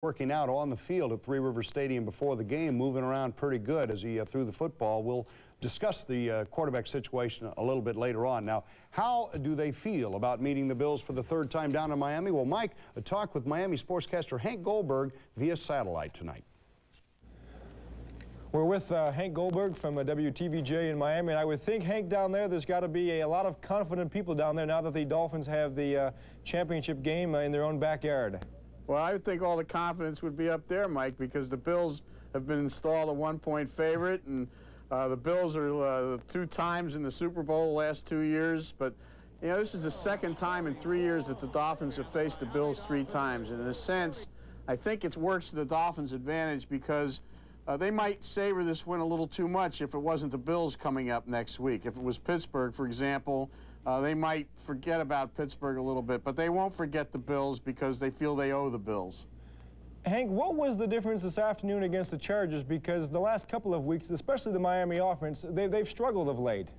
working out on the field at Three Rivers Stadium before the game, moving around pretty good as he threw the football. We'll discuss the quarterback situation a little bit later on. Now, how do they feel about meeting the Bills for the third time down in Miami? Well, Mike, a talk with Miami sportscaster Hank Goldberg via satellite tonight. We're with Hank Goldberg from WTVJ in Miami, and I would think, Hank, down there's got to be a lot of confident people down there now that the Dolphins have the championship game in their own backyard. Well, I would think all the confidence would be up there, Mike, because the Bills have been installed a one-point favorite, and the Bills are 2 times in the Super Bowl the last 2 years. But, you know, this is the second time in 3 years that the Dolphins have faced the Bills 3 times. And in a sense, I think it works to the Dolphins' advantage because they might savor this win a little too much if it wasn't the Bills coming up next week. If it was Pittsburgh, for example, they might forget about Pittsburgh a little bit, but they won't forget the Bills because they feel they owe the Bills. Hank, what was the difference this afternoon against the Chargers? Because the last couple of weeks, especially the Miami offense, they've struggled of late.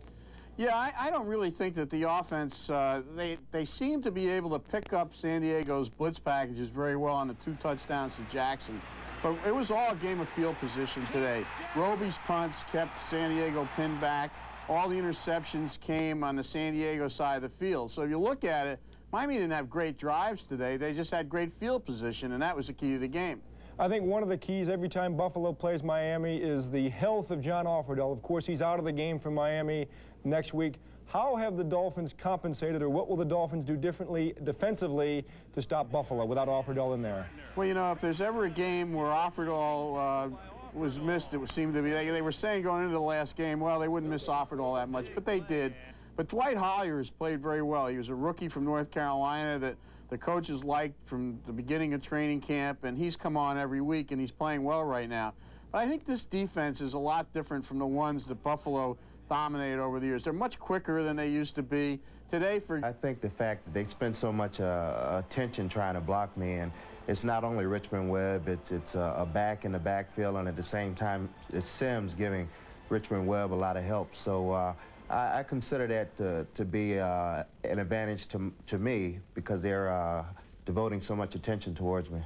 Yeah, I don't really think that the offense, they seem to be able to pick up San Diego's blitz packages very well on the 2 touchdowns to Jackson. But it was all a game of field position today. Roby's punts kept San Diego pinned back. All the interceptions came on the San Diego side of the field. So if you look at it, Miami didn't have great drives today. They just had great field position, and that was the key to the game. I think one of the keys every time Buffalo plays Miami is the health of John Offerdahl. Of course, he's out of the game for Miami next week. How have the Dolphins compensated, or what will the Dolphins do differently defensively to stop Buffalo without Offerdahl in there? Well, you know, if there's ever a game where Offerdahl was missed, it would seem to be. They were saying going into the last game, well, they wouldn't miss Offerdahl that much, but they did. But Dwight Hollier has played very well. He was a rookie from North Carolina that the coaches liked from the beginning of training camp, and he's come on every week, and he's playing well right now. But I think this defense is a lot different from the ones that Buffalo dominated over the years. They're much quicker than they used to be. Today, I think the fact that they spend so much attention trying to block me, and it's not only Richmond Webb, it's a back in the backfield, and at the same time, it's Sims giving Richmond Webb a lot of help. So I consider that to be an advantage to me because they're devoting so much attention towards me.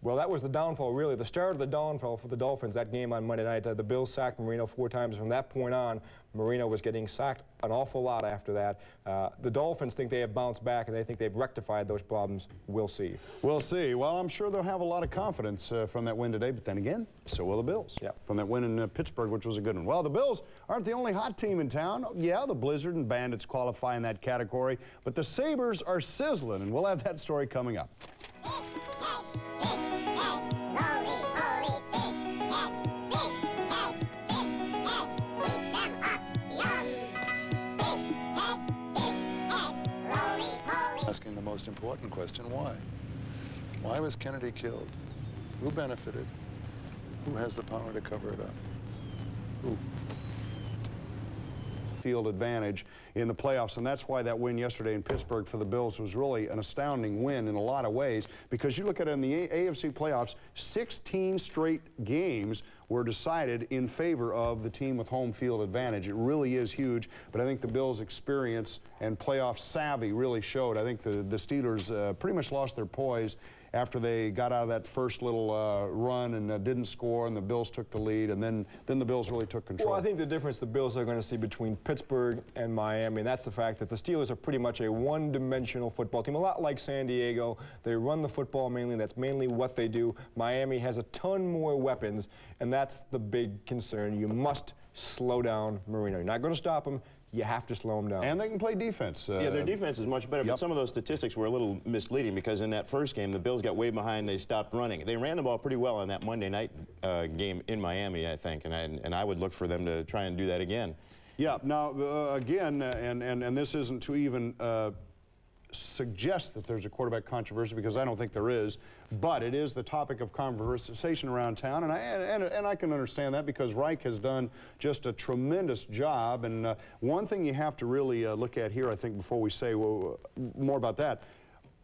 Well, that was the downfall, really, the start of the downfall for the Dolphins, that game on Monday night. The Bills sacked Marino 4 times. From that point on, Marino was getting sacked an awful lot after that. The Dolphins think they have bounced back, and they think they've rectified those problems. We'll see. We'll see. Well, I'm sure they'll have a lot of confidence from that win today, but then again, so will the Bills. Yep. From that win in Pittsburgh, which was a good one. Well, the Bills aren't the only hot team in town. Yeah, the Blizzard and Bandits qualify in that category, but the Sabres are sizzling, and we'll have that story coming up. Asking the most important question, why? Why was Kennedy killed? Who benefited? Who has the power to cover it up? Who? Field advantage in the playoffs, and that's why that win yesterday in Pittsburgh for the Bills was really an astounding win in a lot of ways, because you look at it in the AFC playoffs, 16 straight games were decided in favor of the team with home field advantage. It really is huge, but I think the Bills' experience and playoff savvy really showed. I think the Steelers pretty much lost their poise after they got out of that first little run and didn't score, and the Bills took the lead, and then the Bills really took control. Well, I think the difference the Bills are going to see between Pittsburgh and Miami, and that's the fact that the Steelers are pretty much a one-dimensional football team, a lot like San Diego. They run the football mainly. That's mainly what they do. Miami has a ton more weapons, and that's the big concern. You must slow down Marino. You're not going to stop him. You have to slow them down. And they can play defense. Yeah, their defense is much better, but some of those statistics were a little misleading because in that first game, the Bills got way behind, they stopped running. They ran the ball pretty well on that Monday night game in Miami, I think, and I would look for them to try and do that again. Yeah, now, again, and this isn't to even suggest that there's a quarterback controversy, because I don't think there is, but it is the topic of conversation around town, and I can understand that because Reich has done just a tremendous job. And one thing you have to really look at here, I think, before we say more about that,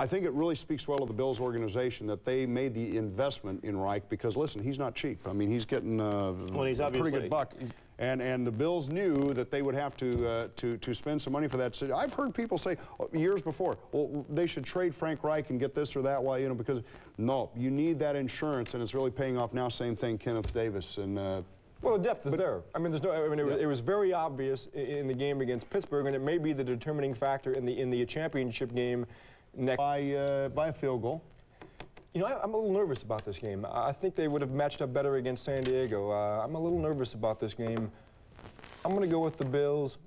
I think it really speaks well of the Bills organization that they made the investment in Reich because, listen, he's not cheap. I mean, he's getting he's a pretty good buck. And the Bills knew that they would have to spend some money for that. I've heard people say years before, well, they should trade Frank Reich and get this or that. Why, you know, because no, you need that insurance, and it's really paying off now. Same thing, Kenneth Davis and. Well, the depth is there. I mean, there's no. I mean, it was very obvious in the game against Pittsburgh, and it may be the determining factor in the championship game next. By a field goal. You know, I'm a little nervous about this game. I think they would have matched up better against San Diego. I'm a little nervous about this game. I'm going to go with the Bills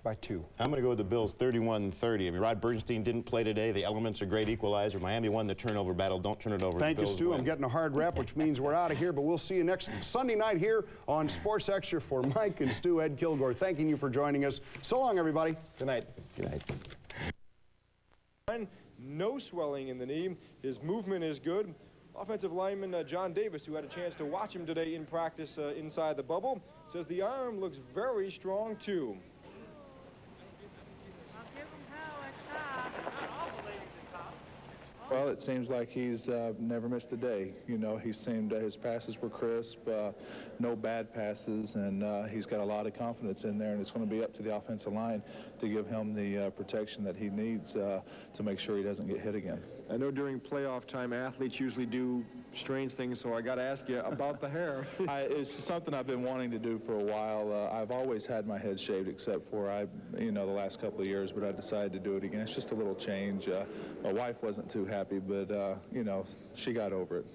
by 2. I'm going to go with the Bills 31-30. I mean, Rod Bernstein didn't play today. The elements are great equalizer. Miami won the turnover battle. Don't turn it over. Thank you, Stu. I'm getting a hard rep, which means we're out of here, but we'll see you next Sunday night here on Sports Extra. For Mike and Stu, Ed Kilgore, thanking you for joining us. So long, everybody. Good night. Good night. No swelling in the knee. His movement is good. Offensive lineman John Davis, who had a chance to watch him today in practice inside the bubble, says the arm looks very strong, too. Well, it seems like he's never missed a day. You know, he seemed his passes were crisp, no bad passes, and he's got a lot of confidence in there, and it's going to be up to the offensive line to give him the protection that he needs to make sure he doesn't get hit again. I know during playoff time athletes usually do strange things, so I got to ask you about the hair. It's something I've been wanting to do for a while. I've always had my head shaved except for the last couple of years, but I decided to do it again. It's just a little change. My wife wasn't too happy, but she got over it.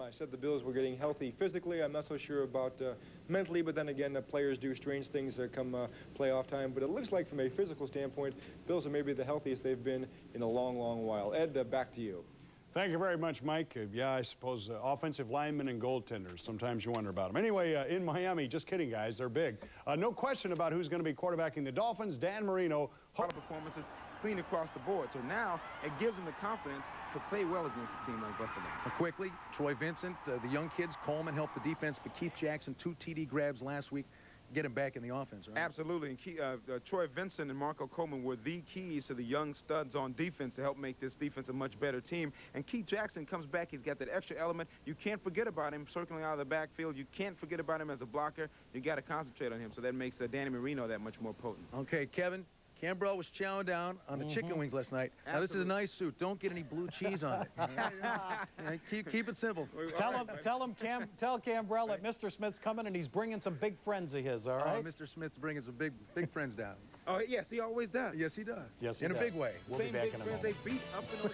I said the Bills were getting healthy physically. I'm not so sure about mentally, but then again, players do strange things come playoff time. But it looks like from a physical standpoint, Bills are maybe the healthiest they've been in a long, long while. Ed, back to you. Thank you very much, Mike. Yeah, I suppose offensive linemen and goaltenders, sometimes you wonder about them. Anyway, in Miami, just kidding, guys, they're big. No question about who's going to be quarterbacking the Dolphins. Dan Marino. A lot of performances clean across the board. So now it gives them the confidence to play well against a team like Buffalo. Quickly, Troy Vincent, the young kids, Coleman helped the defense, but Keith Jackson, 2 TD grabs last week, get him back in the offense, right? Absolutely. And Troy Vincent and Marco Coleman were the keys to the young studs on defense to help make this defense a much better team. And Keith Jackson comes back. He's got that extra element. You can't forget about him circling out of the backfield. You can't forget about him as a blocker. You got to concentrate on him. So that makes Danny Marino that much more potent. Okay, Kevin. Cambrell was chowing down on the chicken wings last night. Absolutely. Now, this is a nice suit. Don't get any blue cheese on it. Keep it simple. Tell Cambrell that Mr. Smith's coming and he's bringing some big friends of his, all right? Mr. Smith's bringing some big friends down. Oh, yes, he always does. Yes, he does. Yes, in a big way. We'll be back in a moment. They beat up and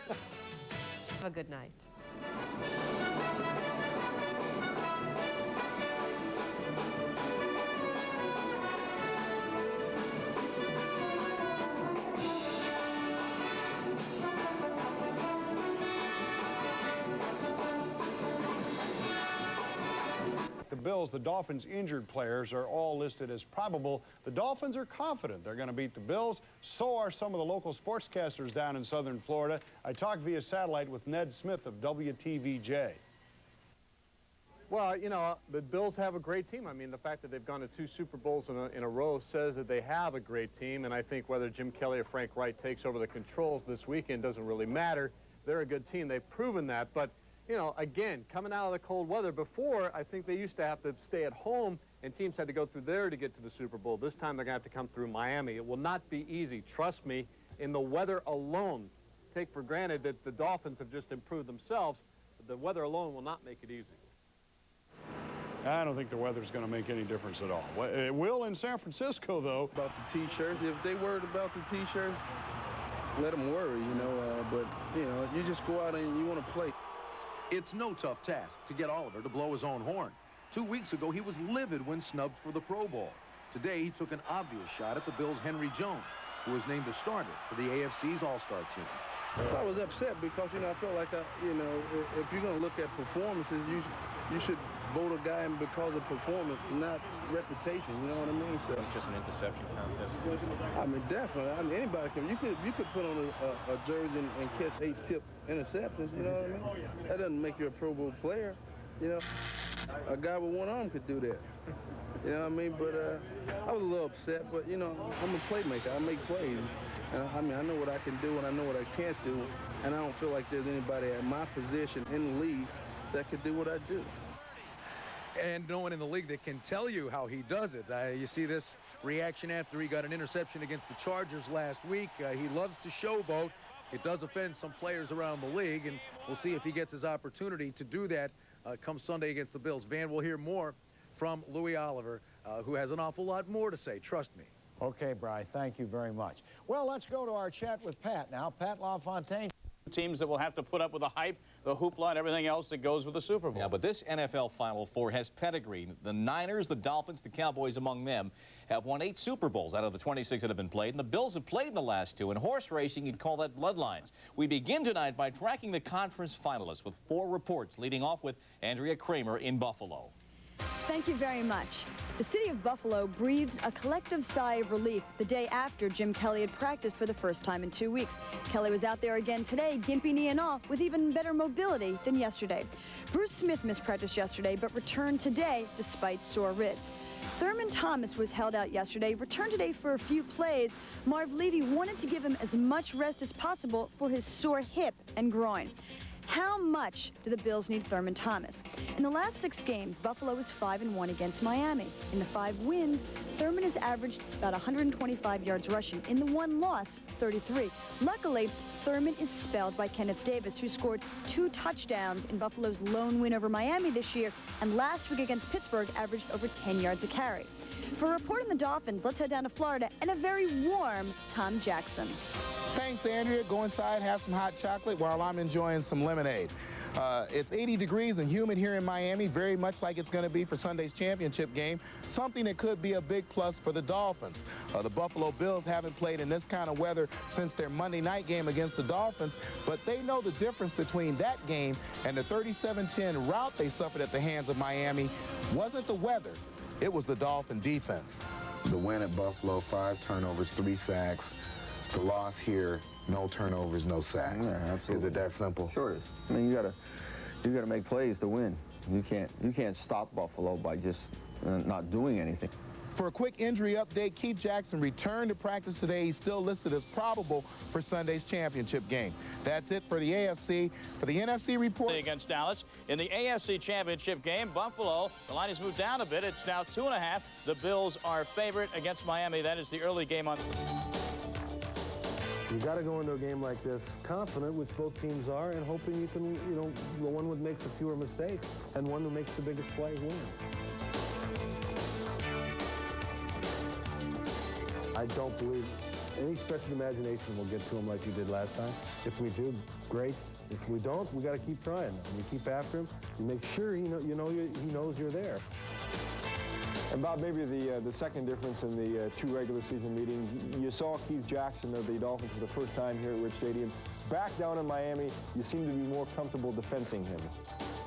Have a good night. The Bills, the Dolphins' injured players are all listed as probable. The Dolphins are confident they're going to beat the Bills. So are some of the local sportscasters down in southern Florida. I talked via satellite with Ned Smith of WTVJ. Well, you know, the Bills have a great team. I mean, the fact that they've gone to 2 Super Bowls in a row says that they have a great team. And I think whether Jim Kelly or Frank Reich takes over the controls this weekend doesn't really matter. They're a good team. They've proven that. But you know, again, coming out of the cold weather, before, I think they used to have to stay at home, and teams had to go through there to get to the Super Bowl. This time, they're going to have to come through Miami. It will not be easy. Trust me, in the weather alone, take for granted that the Dolphins have just improved themselves, but the weather alone will not make it easy. I don't think the weather's going to make any difference at all. It will in San Francisco, though. About the T-shirts, if they worried about the T-shirts, let them worry, you know. But, you know, you just go out and you want to play. It's no tough task to get Oliver to blow his own horn. 2 weeks ago, he was livid when snubbed for the Pro Bowl. Today, he took an obvious shot at the Bills' Henry Jones, who was named a starter for the AFC's All-Star team. I was upset because, you know, I felt like, you know, if you're going to look at performances, you should vote a guy because of performance, not reputation. You know what I mean? So It's just an interception contest. I mean, definitely. I mean, anybody can. You could put on a jersey and catch 8 tip interceptions. You know what I mean? That doesn't make you a Pro Bowl player. You know, a guy with one arm could do that. You know what I mean? But I was a little upset, but, you know, I'm a playmaker. I make plays. I mean, I know what I can do, and I know what I can't do, and I don't feel like there's anybody at my position in the league that could do what I do. And no one in the league that can tell you how he does it. You see this reaction after he got an interception against the Chargers last week. He loves to showboat. It does offend some players around the league, and we'll see if he gets his opportunity to do that come Sunday against the Bills. Van, we'll hear more from Louis Oliver, who has an awful lot more to say, trust me. Okay, Bri, thank you very much. Well, let's go to our chat with Pat now. Pat LaFontaine. Teams that will have to put up with the hype, the hoopla, and everything else that goes with the Super Bowl. Yeah, but this NFL Final Four has pedigree. The Niners, the Dolphins, the Cowboys among them have won 8 Super Bowls out of the 26 that have been played, and the Bills have played in the last 2. In horse racing, you'd call that bloodlines. We begin tonight by tracking the conference finalists with 4 reports, leading off with Andrea Kramer in Buffalo. Thank you very much. The city of Buffalo breathed a collective sigh of relief the day after Jim Kelly had practiced for the first time in 2 weeks. Kelly was out there again today, gimpy knee and all, with even better mobility than yesterday. Bruce Smith missed practice yesterday, but returned today despite sore ribs. Thurman Thomas was held out yesterday, returned today for a few plays. Marv Levy wanted to give him as much rest as possible for his sore hip and groin. How much do the Bills need Thurman Thomas? In the last 6 games, Buffalo is 5-1 against Miami. In the 5 wins, Thurman has averaged about 125 yards rushing. In the 1 loss, 33. Luckily, Thurman is spelled by Kenneth Davis, who scored 2 touchdowns in Buffalo's lone win over Miami this year, and last week against Pittsburgh averaged over 10 yards a carry. For a report on the Dolphins, let's head down to Florida and a very warm Tom Jackson. Thanks, Andrea. Go inside, have some hot chocolate while I'm enjoying some lemonade. It's 80 degrees and humid here in Miami, very much like it's going to be for Sunday's championship game, something that could be a big plus for the Dolphins. The Buffalo Bills haven't played in this kind of weather since their Monday night game against the Dolphins, but they know the difference between that game and the 37-10 rout they suffered at the hands of Miami wasn't the weather, it was the Dolphin defense. The win at Buffalo, 5 turnovers, 3 sacks. The loss here, no turnovers, no sacks. Yeah, absolutely. Is it that simple? Sure it is. I mean, you gotta make plays to win. You can't stop Buffalo by just not doing anything. For a quick injury update, Keith Jackson returned to practice today. He's still listed as probable for Sunday's championship game. That's it for the AFC. For the NFC report. Against Dallas. In the AFC championship game, Buffalo, the line has moved down a bit. It's now 2.5. The Bills are favorite against Miami. That is the early game on. You got to go into a game like this confident, which both teams are, and hoping you can, you know, the one who makes the fewer mistakes and one who makes the biggest play wins. I don't believe any stretch of imagination will get to him like you did last time. If we do, great. If we don't, we got to keep trying. We keep after him. You make sure he knows you're there. And Bob, maybe the second difference in the 2 regular season meetings, you saw Keith Jackson of the Dolphins for the first time here at Rich Stadium. Back down in Miami, you seem to be more comfortable defensing him.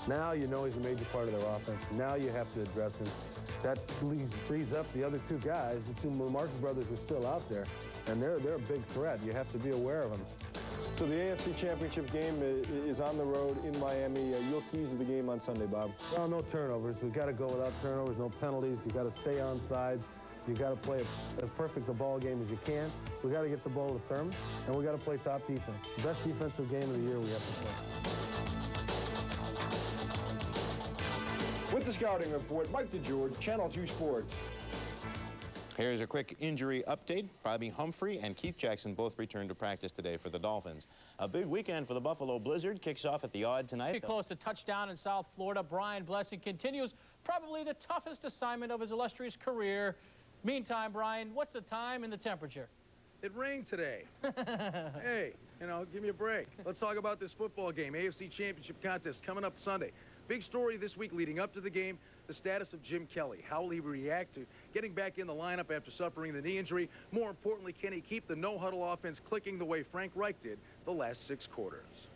Now you know he's a major part of their offense. Now you have to address him. That frees up the other 2 guys. The 2 Marcus brothers are still out there, and they're a big threat. You have to be aware of them. So the AFC Championship game is on the road in Miami. Your keys to the game on Sunday, Bob? Well, no turnovers. We've got to go without turnovers, no penalties. You've got to stay on sides. You've got to play as perfect a ball game as you can. We've got to get the ball to Thurman, and we've got to play top defense. The best defensive game of the year we have to play. With the scouting report, Mike DeGeorge, Channel 2 Sports. Here's a quick injury update. Bobby Humphrey and Keith Jackson both returned to practice today for the Dolphins. A big weekend for the Buffalo Blizzard. Kicks off at the Odd tonight. Pretty close to touchdown in South Florida. Brian Blessing continues probably the toughest assignment of his illustrious career. Meantime, Brian, what's the time and the temperature? It rained today. Hey, give me a break. Let's talk about this football game. AFC Championship contest coming up Sunday. Big story this week leading up to the game, the status of Jim Kelly. How will he react to getting back in the lineup after suffering the knee injury? More importantly, can he keep the no-huddle offense clicking the way Frank Reich did the last 6 quarters?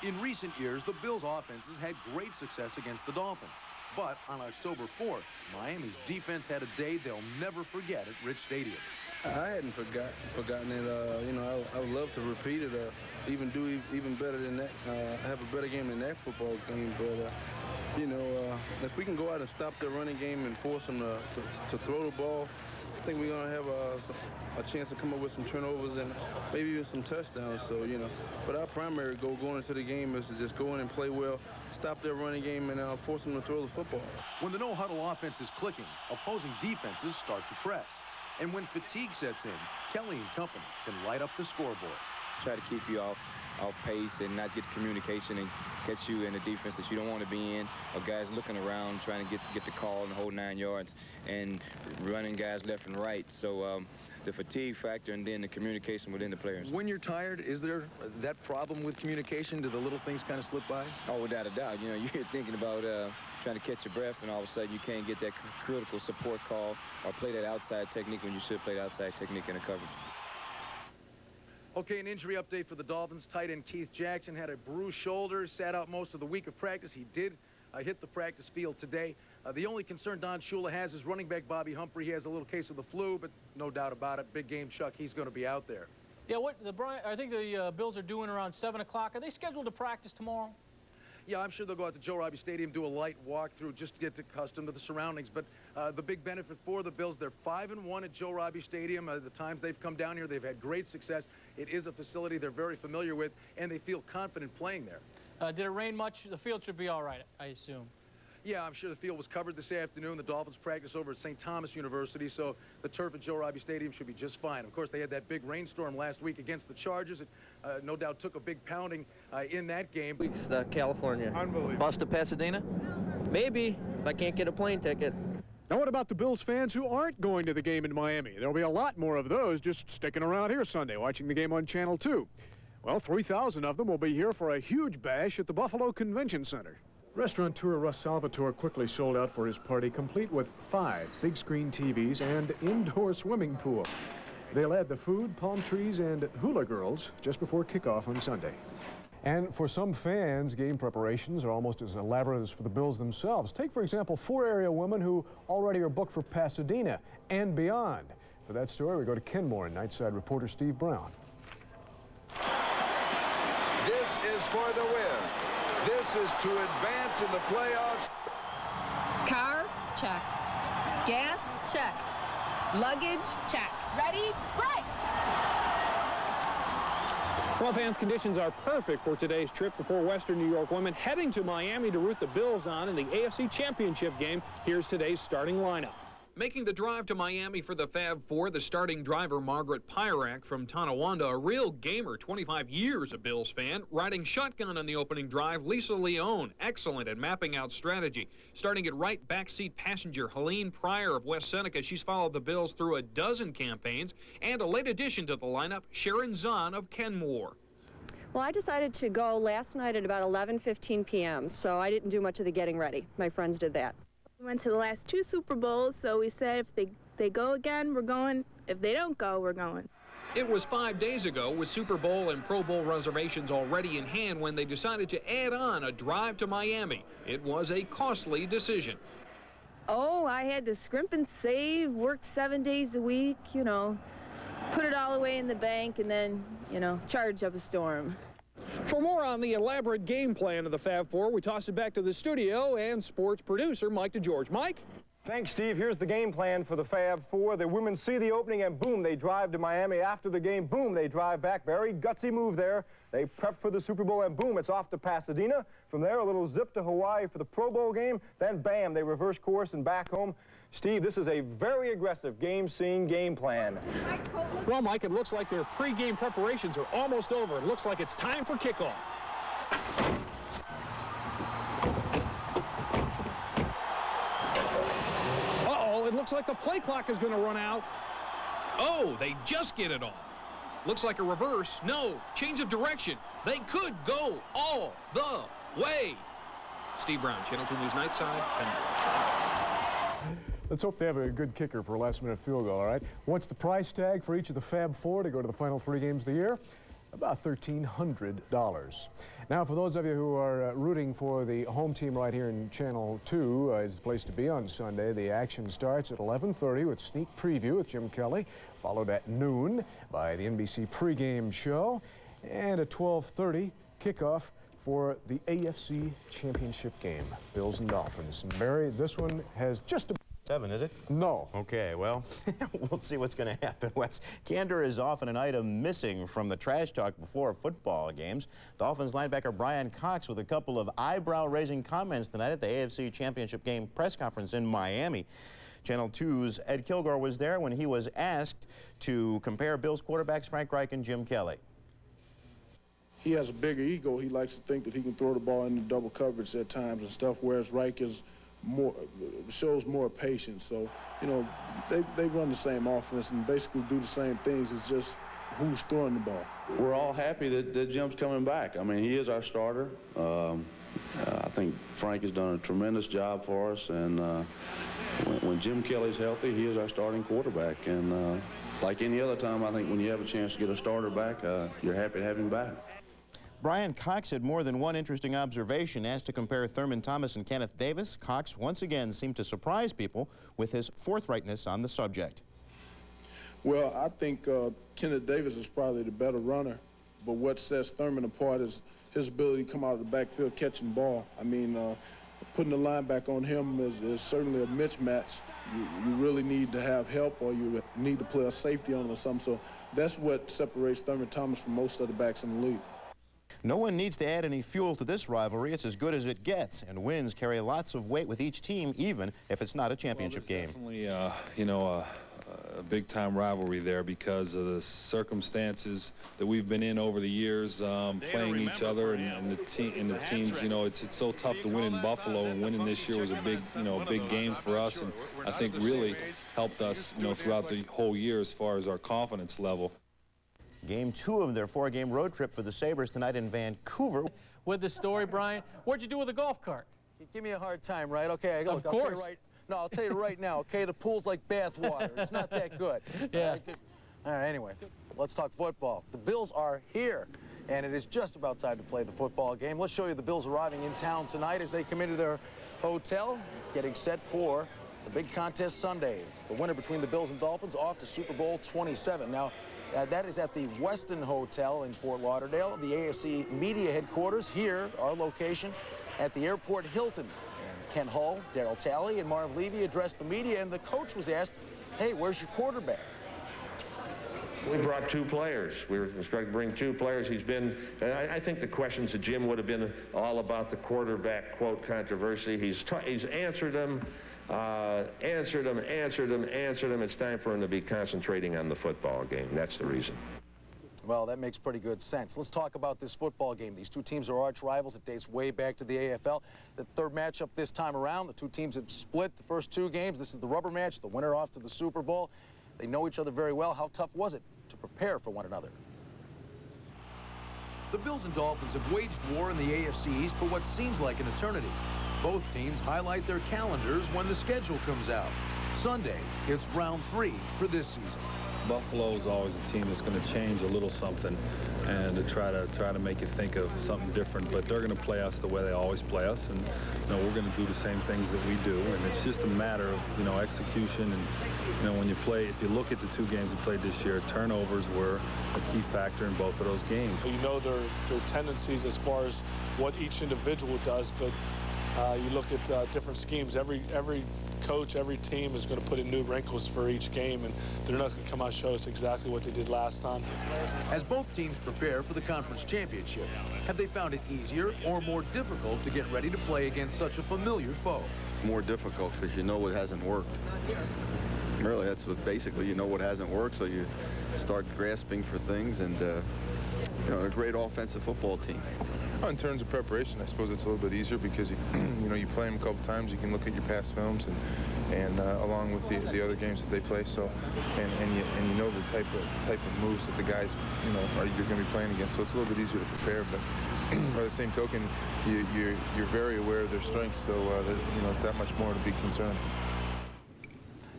In recent years, the Bills' offense has had great success against the Dolphins. But on October 4th, Miami's defense had a day they'll never forget at Rich Stadium. I hadn't forgotten it. You know, I would love to repeat it, even do even better than that, have a better game than that football game. But, you know, if we can go out and stop their running game and force them to throw the ball, I think we're going to have a chance to come up with some turnovers and maybe even some touchdowns. So, you know, but our primary goal going into the game is to just go in and play well, stop their running game, and force them to throw the football. When the no-huddle offense is clicking, opposing defenses start to press. And when fatigue sets in, Kelly and company can light up the scoreboard. Try to keep you off pace and not get communication and catch you in a defense that you don't want to be in, or guys looking around trying to get the call and hold 9 yards and running guys left and right. So the fatigue factor and then the communication within the players. When you're tired, is there that problem with communication? Do the little things kind of slip by? Oh, without a doubt. You know, you're thinking about trying to catch your breath, and all of a sudden you can't get that critical support call or play that outside technique when you should play the outside technique in the coverage. Okay, an injury update for the Dolphins. Tight end Keith Jackson had a bruised shoulder, sat out most of the week of practice. He did hit the practice field today. The only concern Don Shula has is running back Bobby Humphrey. He has a little case of the flu, but no doubt about it, big game Chuck, he's going to be out there. Yeah, I think the Bills are doing around 7 o'clock. Are they scheduled to practice tomorrow? Yeah, I'm sure they'll go out to Joe Robbie Stadium, do a light walkthrough, just to get accustomed to the surroundings. But the big benefit for the Bills, they're 5-1 at Joe Robbie Stadium. The times they've come down here, they've had great success. It is a facility they're very familiar with, and they feel confident playing there. Did it rain much? The field should be all right, I assume. Yeah, I'm sure the field was covered this afternoon. The Dolphins practice over at St. Thomas University, so the turf at Joe Robbie Stadium should be just fine. Of course, they had that big rainstorm last week against the Chargers. It no doubt took a big pounding in that game. Weeks, California. Unbelievable. Bus to Pasadena? Maybe, if I can't get a plane ticket. Now, what about the Bills fans who aren't going to the game in Miami? There'll be a lot more of those just sticking around here Sunday, watching the game on Channel 2. Well, 3,000 of them will be here for a huge bash at the Buffalo Convention Center. Restaurateur Russ Salvatore quickly sold out for his party, complete with 5 big-screen TVs and indoor swimming pool. They'll add the food, palm trees, and hula girls just before kickoff on Sunday. And for some fans, game preparations are almost as elaborate as for the Bills themselves. Take, for example, 4 area women who already are booked for Pasadena and beyond. For that story, we go to Kenmore and Nightside reporter Steve Brown. This is for the win. This is to advance in the playoffs. Car? Check. Gas? Check. Luggage? Check. Ready? Break! Well, fans, conditions are perfect for today's trip for 4 Western New York women heading to Miami to root the Bills on in the AFC Championship game. Here's today's starting lineup. Making the drive to Miami for the Fab Four, the starting driver Margaret Pyrak from Tonawanda, a real gamer, 25 years a Bills fan. Riding shotgun on the opening drive, Lisa Leone, excellent at mapping out strategy. Starting at right backseat passenger Helene Pryor of West Seneca. She's followed the Bills through a dozen campaigns. And a late addition to the lineup, Sharon Zahn of Kenmore. Well, I decided to go last night at about 11:15 p.m., so I didn't do much of the getting ready. My friends did that. We went to the last 2 Super Bowls, so we said if they go again, we're going. If they don't go, we're going. It was 5 days ago, with Super Bowl and Pro Bowl reservations already in hand, when they decided to add on a drive to Miami. It was a costly decision. Oh, I had to scrimp and save, worked 7 days a week, you know, put it all away in the bank, and then, you know, charge up a storm. For more on the elaborate game plan of the Fab Four, we toss it back to the studio and sports producer Mike DeGeorge. Mike? Thanks, Steve. Here's the game plan for the Fab Four. The women see the opening and boom, they drive to Miami. After the game, boom, they drive back. Very gutsy move there. They prep for the Super Bowl and boom, it's off to Pasadena. From there, a little zip to Hawaii for the Pro Bowl game. Then bam, they reverse course and back home. Steve, this is a very aggressive game-seeing game plan. Well, Mike, it looks like their pre-game preparations are almost over. It looks like it's time for kickoff. Uh-oh, it looks like the play clock is going to run out. Oh, they just get it off. Looks like a reverse. No, change of direction. They could go all the way. Steve Brown, Channel 2 News Nightside, Kenmore. Let's hope they have a good kicker for a last-minute field goal, all right? What's the price tag for each of the Fab Four to go to the final 3 games of the year? about $1,300. Now, for those of you who are rooting for the home team right here in Channel 2 is the place to be on Sunday. The action starts at 11:30 with sneak preview with Jim Kelly, followed at noon by the NBC pregame show, and at 12:30 kickoff for the AFC Championship game, Bills and Dolphins. And Barry, this one has just about 7, is it? No. Okay, well, we'll see what's going to happen. Wes, candor is often an item missing from the trash talk before football games. Dolphins linebacker Brian Cox with a couple of eyebrow-raising comments tonight at the AFC Championship game press conference in Miami. Channel 2's Ed Kilgore was there when he was asked to compare Bills quarterbacks Frank Reich and Jim Kelly. He has a bigger ego. He likes to think that he can throw the ball into double coverage at times and stuff, whereas Reich is shows more patience. So, you know, they run the same offense and basically do the same things. It's just who's throwing the ball. We're all happy that Jim's coming back. I mean, he is our starter. I think Frank has done a tremendous job for us, and when Jim Kelly's healthy, he is our starting quarterback. And like any other time, I think when you have a chance to get a starter back, you're happy to have him back. Brian Cox had more than one interesting observation. Asked to compare Thurman Thomas and Kenneth Davis, Cox once again seemed to surprise people with his forthrightness on the subject. Well, I think Kenneth Davis is probably the better runner, but what sets Thurman apart is his ability to come out of the backfield catching ball. I mean, putting the linebacker on him is certainly a mismatch. You really need to have help, or you need to play a safety on him or something. So that's what separates Thurman Thomas from most of the backs in the league. No one needs to add any fuel to this rivalry. It's as good as it gets, and wins carry lots of weight with each team, even if it's not a championship game. Definitely, you know, a big-time rivalry there because of the circumstances that we've been in over the years, playing each other and the teams. You know, it's so tough to win in Buffalo, and winning this year was a big, you know, big game for us, and I think really helped us, you know, throughout the whole year as far as our confidence level. Game 2 of their 4-game road trip for the Sabres tonight in Vancouver. With the story, Brian, what'd you do with the golf cart? You give me a hard time, right? Okay, of course. I'll tell you right now, okay? The pool's like bath water. It's not that good. Yeah. All right, anyway, let's talk football. The Bills are here, and it is just about time to play the football game. Let's show you the Bills arriving in town tonight as they come into their hotel, getting set for the big contest Sunday. The winner between the Bills and Dolphins off to Super Bowl 27. Now, that is at the Westin Hotel in Fort Lauderdale, the AFC media headquarters. Here, our location at the Airport Hilton. And Ken Hull, Darryl Talley, and Marv Levy addressed the media, and the coach was asked, hey, where's your quarterback? We brought 2 players. We were instructed to bring 2 players. He's been, I think the questions to Jim would have been all about the quarterback, quote, controversy. He's answered them. Answered them. It's time for him to be concentrating on the football game. That's the reason. Well, that makes pretty good sense. Let's talk about this football game. These 2 teams are arch rivals. It dates way back to the AFL. The third matchup this time around, the 2 teams have split the first 2 games. This is the rubber match, the winner off to the Super Bowl. They know each other very well. How tough was it to prepare for one another? The Bills and Dolphins have waged war in the AFC East for what seems like an eternity. Both teams highlight their calendars when the schedule comes out. Sunday, it's round 3 for this season. Buffalo is always a team that's going to change a little something and to try to make you think of something different, but they're going to play us the way they always play us, and you know, we're going to do the same things that we do, and it's just a matter of, you know, execution. And you know, when you play, if you look at the 2 games we played this year, turnovers were a key factor in both of those games. You know their tendencies as far as what each individual does, but you look at different schemes. Every coach, every team is going to put in new wrinkles for each game, and they're not going to come out and show us exactly what they did last time. As both teams prepare for the conference championship, have they found it easier or more difficult to get ready to play against such a familiar foe? More difficult because you know what hasn't worked. Really, that's what basically, you know what hasn't worked, so you start grasping for things, and you know, a great offensive football team. In terms of preparation, I suppose it's a little bit easier because you know, you play them a couple times, you can look at your past films and along with the other games that they play. So and you know the type of moves that the guys, you know, you're going to be playing against. So it's a little bit easier to prepare. But by the same token, you're very aware of their strengths. So you know, it's that much more to be concerned.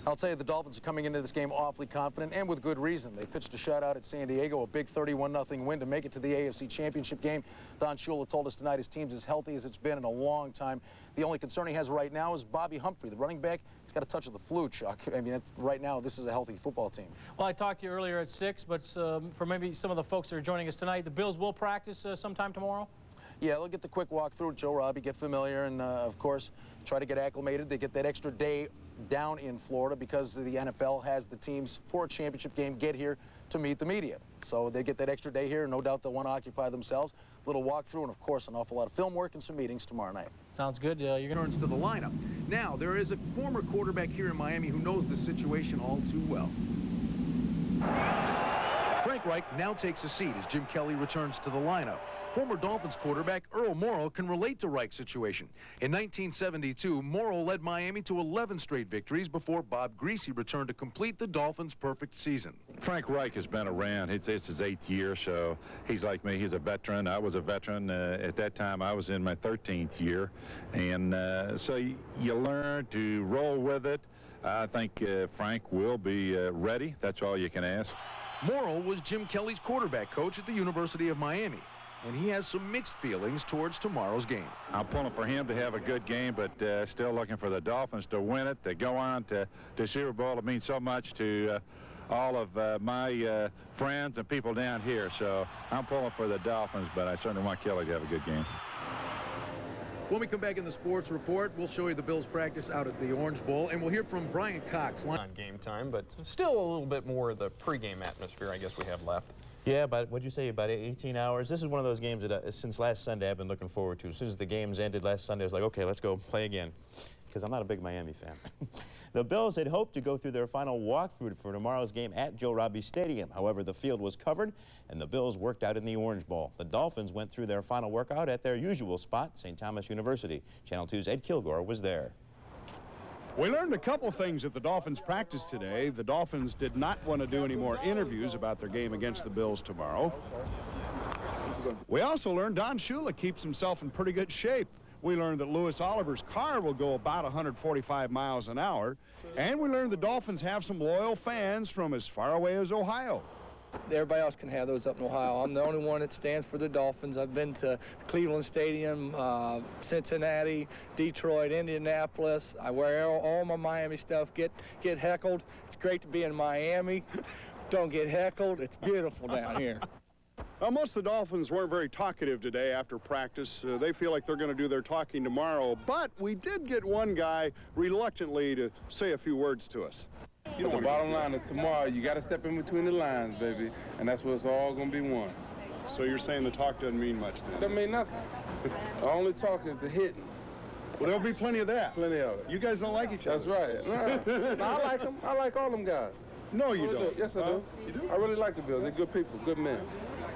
I'll tell you, the Dolphins are coming into this game awfully confident and with good reason. They pitched a shutout at San Diego, a big 31-0 win to make it to the AFC Championship game. Don Shula told us tonight his team's as healthy as it's been in a long time. The only concern he has right now is Bobby Humphrey, the running back. He's got a touch of the flu, Chuck. I mean, right now, this is a healthy football team. Well, I talked to you earlier at 6, but for maybe some of the folks that are joining us tonight, the Bills will practice sometime tomorrow? Yeah, they'll get the quick walk through with Joe Robbie, get familiar, and, of course, try to get acclimated. They get that extra day down in Florida because the NFL has the teams for a championship game get here to meet the media. So they get that extra day here. No doubt they'll want to occupy themselves. A little walkthrough and, of course, an awful lot of film work and some meetings tomorrow night. Sounds good. You're going to Turns to the lineup. Now, there is a former quarterback here in Miami who knows the situation all too well. Frank Reich now takes a seat as Jim Kelly returns to the lineup. Former Dolphins quarterback Earl Morrall can relate to Reich's situation. In 1972, Morrall led Miami to 11 straight victories before Bob Greasy returned to complete the Dolphins' perfect season. Frank Reich has been around. It's his 8th year, so he's like me. He's a veteran. I was a veteran. At that time, I was in my 13th year. And so you learn to roll with it. I think Frank will be ready. That's all you can ask. Morrall was Jim Kelly's quarterback coach at the University of Miami, and he has some mixed feelings towards tomorrow's game. I'm pulling for him to have a good game, but still looking for the Dolphins to win it, to go on to Super Bowl. It means so much to all of my friends and people down here. So I'm pulling for the Dolphins, but I certainly want Kelly to have a good game. When we come back in the sports report, we'll show you the Bills practice out at the Orange Bowl, and we'll hear from Brian Cox. On game time, but still a little bit more of the pregame atmosphere I guess we have left. Yeah, but what'd you say, about 18 hours? This is one of those games that since last Sunday I've been looking forward to. As soon as the games ended last Sunday, I was like, okay, let's go play again, because I'm not a big Miami fan. The Bills had hoped to go through their final walkthrough for tomorrow's game at Joe Robbie Stadium. However, the field was covered, and the Bills worked out in the Orange Bowl. The Dolphins went through their final workout at their usual spot, St. Thomas University. Channel 2's Ed Kilgore was there. We learned a couple things at the Dolphins practice today. The Dolphins did not want to do any more interviews about their game against the Bills tomorrow. We also learned Don Shula keeps himself in pretty good shape. We learned that Louis Oliver's car will go about 145 miles an hour. And we learned the Dolphins have some loyal fans from as far away as Ohio. Everybody else can have those up in Ohio. I'm the only one that stands for the Dolphins. I've been to Cleveland Stadium, Cincinnati, Detroit, Indianapolis. I wear all my Miami stuff. Get heckled. It's great to be in Miami. Don't get heckled. It's beautiful down here. Most of the Dolphins weren't very talkative today after practice. They feel like they're going to do their talking tomorrow. But we did get one guy reluctantly to say a few words to us. But the bottom line is tomorrow, you got to step in between the lines, baby, and that's what it's all going to be won. So you're saying the talk doesn't mean much then? Doesn't mean nothing. The only talk is the hitting. Well, there'll be plenty of that. Plenty of it. You guys don't like each other. That's right. No, I like them. I like all them guys. No, you don't. Yes, I do. You do? I really like the Bills. They're good people, good men.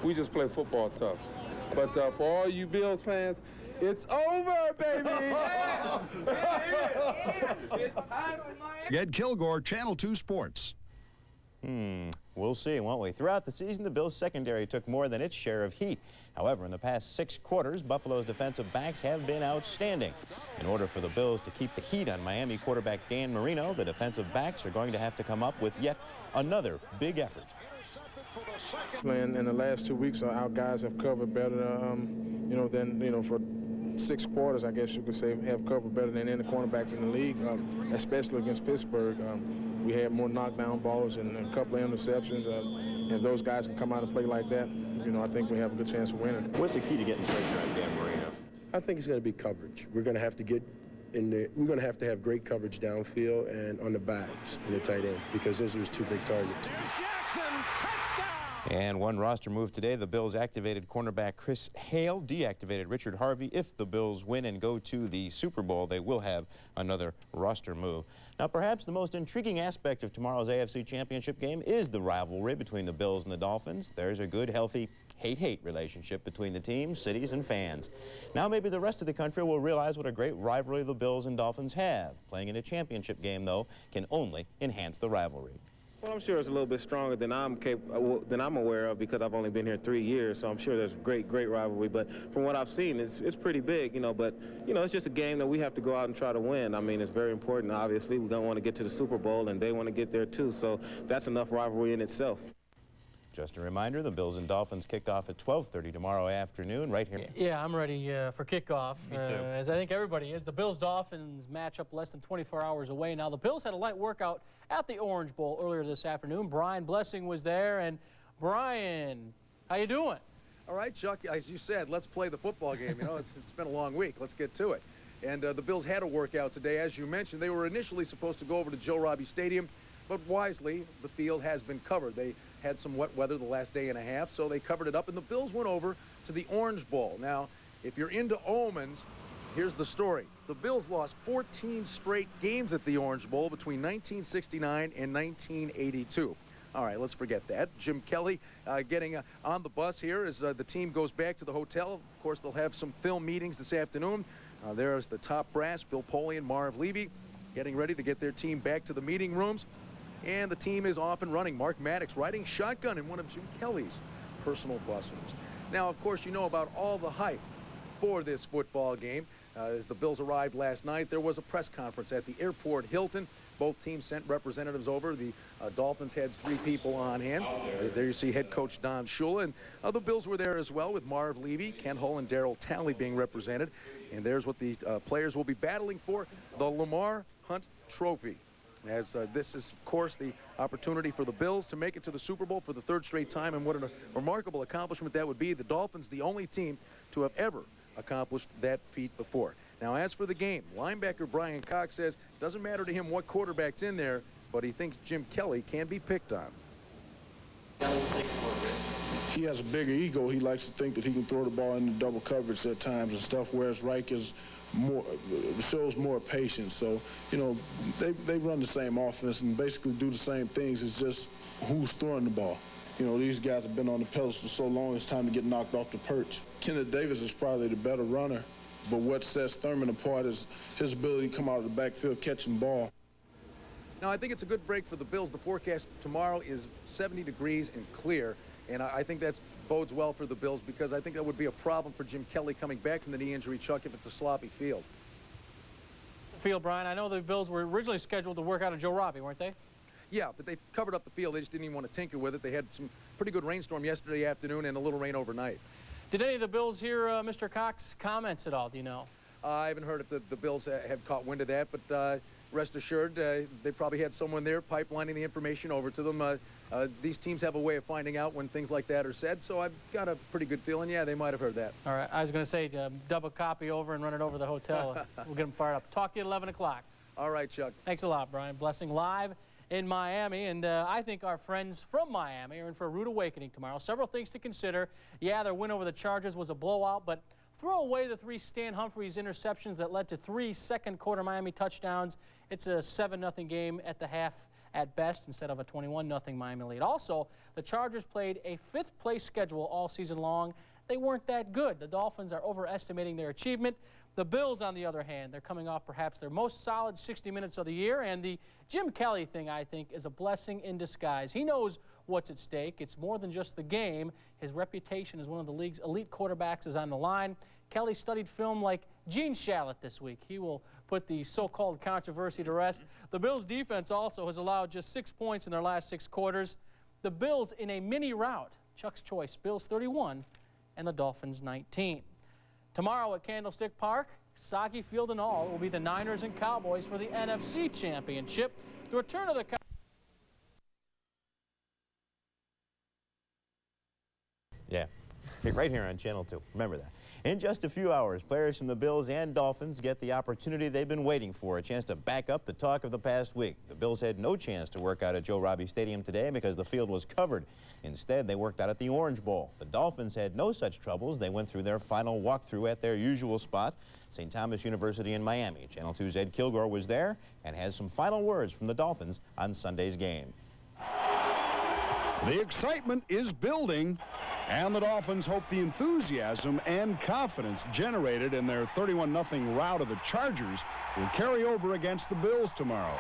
We just play football tough. But for all you Bills fans, it's over, baby! It's time for Miami. Ed Kilgore, Channel 2 Sports. We'll see, won't we? Throughout the season, the Bills' secondary took more than its share of heat. However, in the past 6 quarters, Buffalo's defensive backs have been outstanding. In order for the Bills to keep the heat on Miami quarterback Dan Marino, the defensive backs are going to have to come up with yet another big effort. In the last 2 weeks, our guys have covered better, than, for 6 quarters, I guess you could say, have covered better than any cornerbacks in the league, especially against Pittsburgh. We had more knockdown balls and a couple of interceptions. If those guys can come out and play like that, I think we have a good chance of winning. What's the key to getting pressure on Dan Marino? I think it's going to be coverage. We're going to have to get in there. We're going to have great coverage downfield and on the backs in the tight end because those are his 2 big targets. And one roster move today, the Bills activated cornerback Chris Hale, deactivated Richard Harvey. If the Bills win and go to the Super Bowl, they will have another roster move. Now, perhaps the most intriguing aspect of tomorrow's AFC Championship game is the rivalry between the Bills and the Dolphins. There's a good, healthy hate-hate relationship between the teams, cities, and fans. Now maybe the rest of the country will realize what a great rivalry the Bills and Dolphins have. Playing in a championship game, though, can only enhance the rivalry. Well, I'm sure it's a little bit stronger than I'm aware of because I've only been here 3 years. So I'm sure there's great rivalry. But from what I've seen, it's pretty big, you know. But you know, it's just a game that we have to go out and try to win. I mean, it's very important. Obviously, we don't want to get to the Super Bowl, and they want to get there too. So that's enough rivalry in itself. Just a reminder, the Bills and Dolphins kick off at 12:30 tomorrow afternoon right here. Yeah, I'm ready for kickoff, Me too. as I think everybody is. The Bills-Dolphins match up less than 24 hours away. Now, the Bills had a light workout at the Orange Bowl earlier this afternoon. Brian Blessing was there. And, Brian, how you doing? All right, Chuck, as you said, let's play the football game. You know, it's been a long week. Let's get to it. And the Bills had a workout today. As you mentioned, they were initially supposed to go over to Joe Robbie Stadium, but wisely, the field has been covered. They had some wet weather the last day and a half, so they covered it up, and the Bills went over to the Orange Bowl. Now, if you're into omens, here's the story. The Bills lost 14 straight games at the Orange Bowl between 1969 and 1982. All right, let's forget that. Jim Kelly getting on the bus here as the team goes back to the hotel. Of course, they'll have some film meetings this afternoon. There's the top brass, Bill Poley and Marv Levy, getting ready to get their team back to the meeting rooms. And the team is off and running. Mark Maddox riding shotgun in one of Jim Kelly's personal bus rooms. Now, of course, you know about all the hype for this football game. As the Bills arrived last night, there was a press conference at the airport Hilton. Both teams sent representatives over. The Dolphins had 3 people on hand. There you see head coach Don Shula. And the Bills were there as well with Marv Levy, Ken Hull, and Darryl Talley being represented. And there's what the players will be battling for, the Lamar Hunt Trophy. As this is, of course, the opportunity for the Bills to make it to the Super Bowl for the 3rd straight time, and what a remarkable accomplishment that would be. The Dolphins, the only team to have ever accomplished that feat before. Now, as for the game, linebacker Brian Cox says it doesn't matter to him what quarterback's in there, but he thinks Jim Kelly can be picked on. He has a bigger ego. He likes to think that he can throw the ball into double coverage at times and stuff, whereas Reich is shows more patience. So, you know, they run the same offense and basically do the same things. It's just who's throwing the ball. You know, these guys have been on the pedestal so long, it's time to get knocked off the perch. Kenneth Davis is probably the better runner, but what sets Thurman apart is his ability to come out of the backfield catching ball. Now, I think it's a good break for the Bills. The forecast tomorrow is 70 degrees and clear, and I think that bodes well for the Bills because I think that would be a problem for Jim Kelly coming back from the knee injury, Chuck, if it's a sloppy field. Brian, I know the Bills were originally scheduled to work out of Joe Robbie, weren't they? Yeah, but they covered up the field. They just didn't even want to tinker with it. They had some pretty good rainstorm yesterday afternoon and a little rain overnight. Did any of the Bills hear Mr. Cox's comments at all, do you know? I haven't heard if the Bills have caught wind of that, but rest assured, they probably had someone there pipelining the information over to them. These teams have a way of finding out when things like that are said, so I've got a pretty good feeling, yeah, they might have heard that. All right, I was going to say double copy over and run it over the hotel. We'll get them fired up. Talk to you at 11 o'clock. All right, Chuck. Thanks a lot, Brian. Blessing live in Miami, and I think our friends from Miami are in for a rude awakening tomorrow. Several things to consider. Yeah, their win over the Chargers was a blowout, but throw away the 3 Stan Humphries interceptions that led to 3 second-quarter Miami touchdowns. It's a 7-0 game at the half at best instead of a 21-0 Miami lead. Also, the Chargers played a 5th-place schedule all season long. They weren't that good. The Dolphins are overestimating their achievement. The Bills, on the other hand, they're coming off perhaps their most solid 60 minutes of the year, and the Jim Kelly thing, I think, is a blessing in disguise. He knows what's at stake. It's more than just the game. His reputation as one of the league's elite quarterbacks is on the line. Kelly studied film like Gene Shalit this week. He will put the so-called controversy to rest. The Bills' defense also has allowed just 6 points in their last 6 quarters. The Bills in a mini rout. Chuck's choice, Bills 31 and the Dolphins 19. Tomorrow at Candlestick Park, soggy field and all, will be the Niners and Cowboys for the NFC Championship. The return of the Yeah, right here on Channel 2. Remember that. In just a few hours, players from the Bills and Dolphins get the opportunity they've been waiting for, a chance to back up the talk of the past week. The Bills had no chance to work out at Joe Robbie Stadium today because the field was covered. Instead, they worked out at the Orange Bowl. The Dolphins had no such troubles. They went through their final walkthrough at their usual spot, St. Thomas University in Miami. Channel 2's Ed Kilgore was there and has some final words from the Dolphins on Sunday's game. The excitement is building, and the Dolphins hope the enthusiasm and confidence generated in their 31-0 rout of the Chargers will carry over against the Bills tomorrow.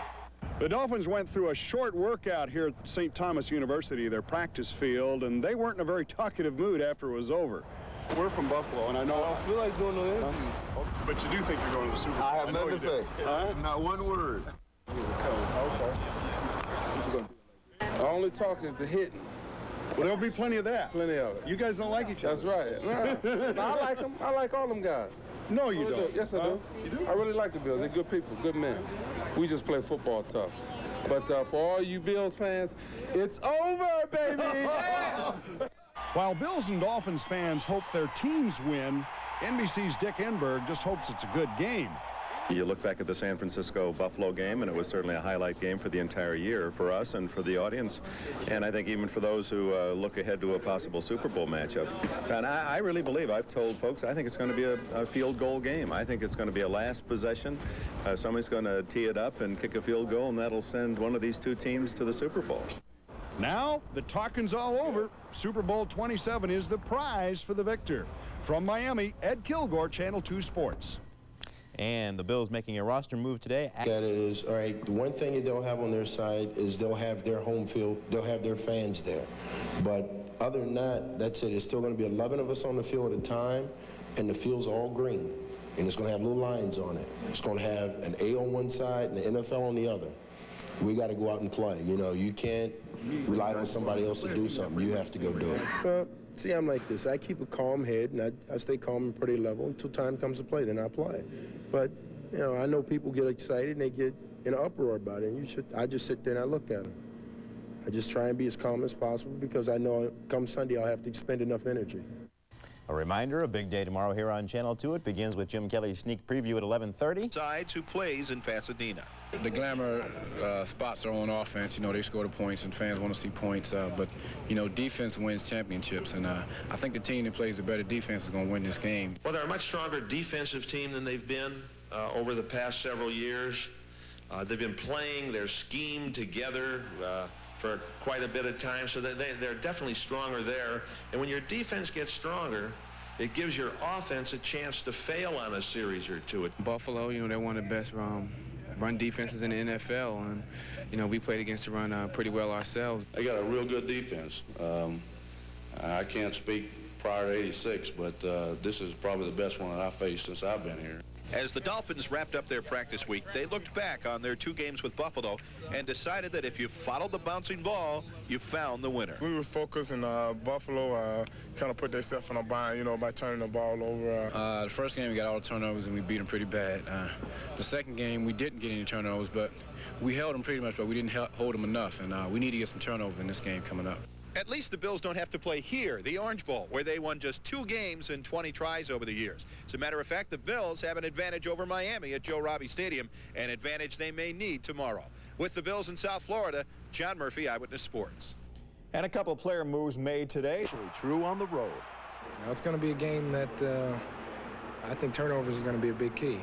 The Dolphins went through a short workout here at St. Thomas University, their practice field, and they weren't in a very talkative mood after it was over. We're from Buffalo, and I know... I don't feel like doing no interview. But you do think you're going to the Super Bowl? I have nothing to say. Not one word. Okay. Our only talk is the hitting. Well, there'll be plenty of that. Plenty of it. You guys don't like each other. That's right. No, I like them. I like all them guys. No, you don't. Yes, I do. You do? I really like the Bills. They're good people, good men. We just play football tough. But for all you Bills fans, it's over, baby! While Bills and Dolphins fans hope their teams win, NBC's Dick Enberg just hopes it's a good game. You look back at the San Francisco-Buffalo game, and it was certainly a highlight game for the entire year for us and for the audience, and I think even for those who look ahead to a possible Super Bowl matchup. And I really believe, I've told folks, I think it's going to be a field goal game. I think it's going to be a last possession. Somebody's going to tee it up and kick a field goal, and that'll send one of these two teams to the Super Bowl. Now, the talking's all over. Super Bowl 27 is the prize for the victor. From Miami, Ed Kilgore, Channel 2 Sports. And the Bills making a roster move today. That it is, all right, the one thing that they'll have on their side is they'll have their home field, they'll have their fans there. But other than that, that's it. It's still going to be 11 of us on the field at a time, and the field's all green. And it's going to have little lines on it. It's going to have an A on one side and the NFL on the other. We got to go out and play. You know, you can't rely on somebody else to do something. You have to go do it. See, I'm like this. I keep a calm head, and I stay calm and pretty level until time comes to play. Then I play. But, you know, I know people get excited and they get in an uproar about it. And I just sit there and I look at them. I just try and be as calm as possible because I know come Sunday I'll have to expend enough energy. A reminder, a big day tomorrow here on Channel 2. It begins with Jim Kelly's sneak preview at 11:30. Sides who plays in Pasadena. The glamour spots are on offense. You know, they score the points and fans want to see points. But, you know, defense wins championships. And I think the team that plays the better defense is going to win this game. Well, they're a much stronger defensive team than they've been over the past several years. They've been playing their scheme together for quite a bit of time, so they're definitely stronger there. And when your defense gets stronger, it gives your offense a chance to fail on a series or two. Buffalo, you know, they're one of the best run defenses in the NFL, and, you know, we played against the run pretty well ourselves. They got a real good defense. I can't speak prior to '86, but this is probably the best one that I've faced since I've been here. As the Dolphins wrapped up their practice week, they looked back on their 2 games with Buffalo and decided that if you followed the bouncing ball, you found the winner. We were focused, and Buffalo kind of put themselves in a bind, you know, by turning the ball over. The first game we got all the turnovers and we beat them pretty bad. The second game we didn't get any turnovers, but we held them pretty much, but we didn't hold them enough, and we need to get some turnovers in this game coming up. At least the Bills don't have to play here, the Orange Bowl, where they won just 2 games in 20 tries over the years. As a matter of fact, the Bills have an advantage over Miami at Joe Robbie Stadium, an advantage they may need tomorrow. With the Bills in South Florida, John Murphy, Eyewitness Sports. And a couple player moves made today. True on the road. Now, it's going to be a game that I think turnovers is going to be a big key.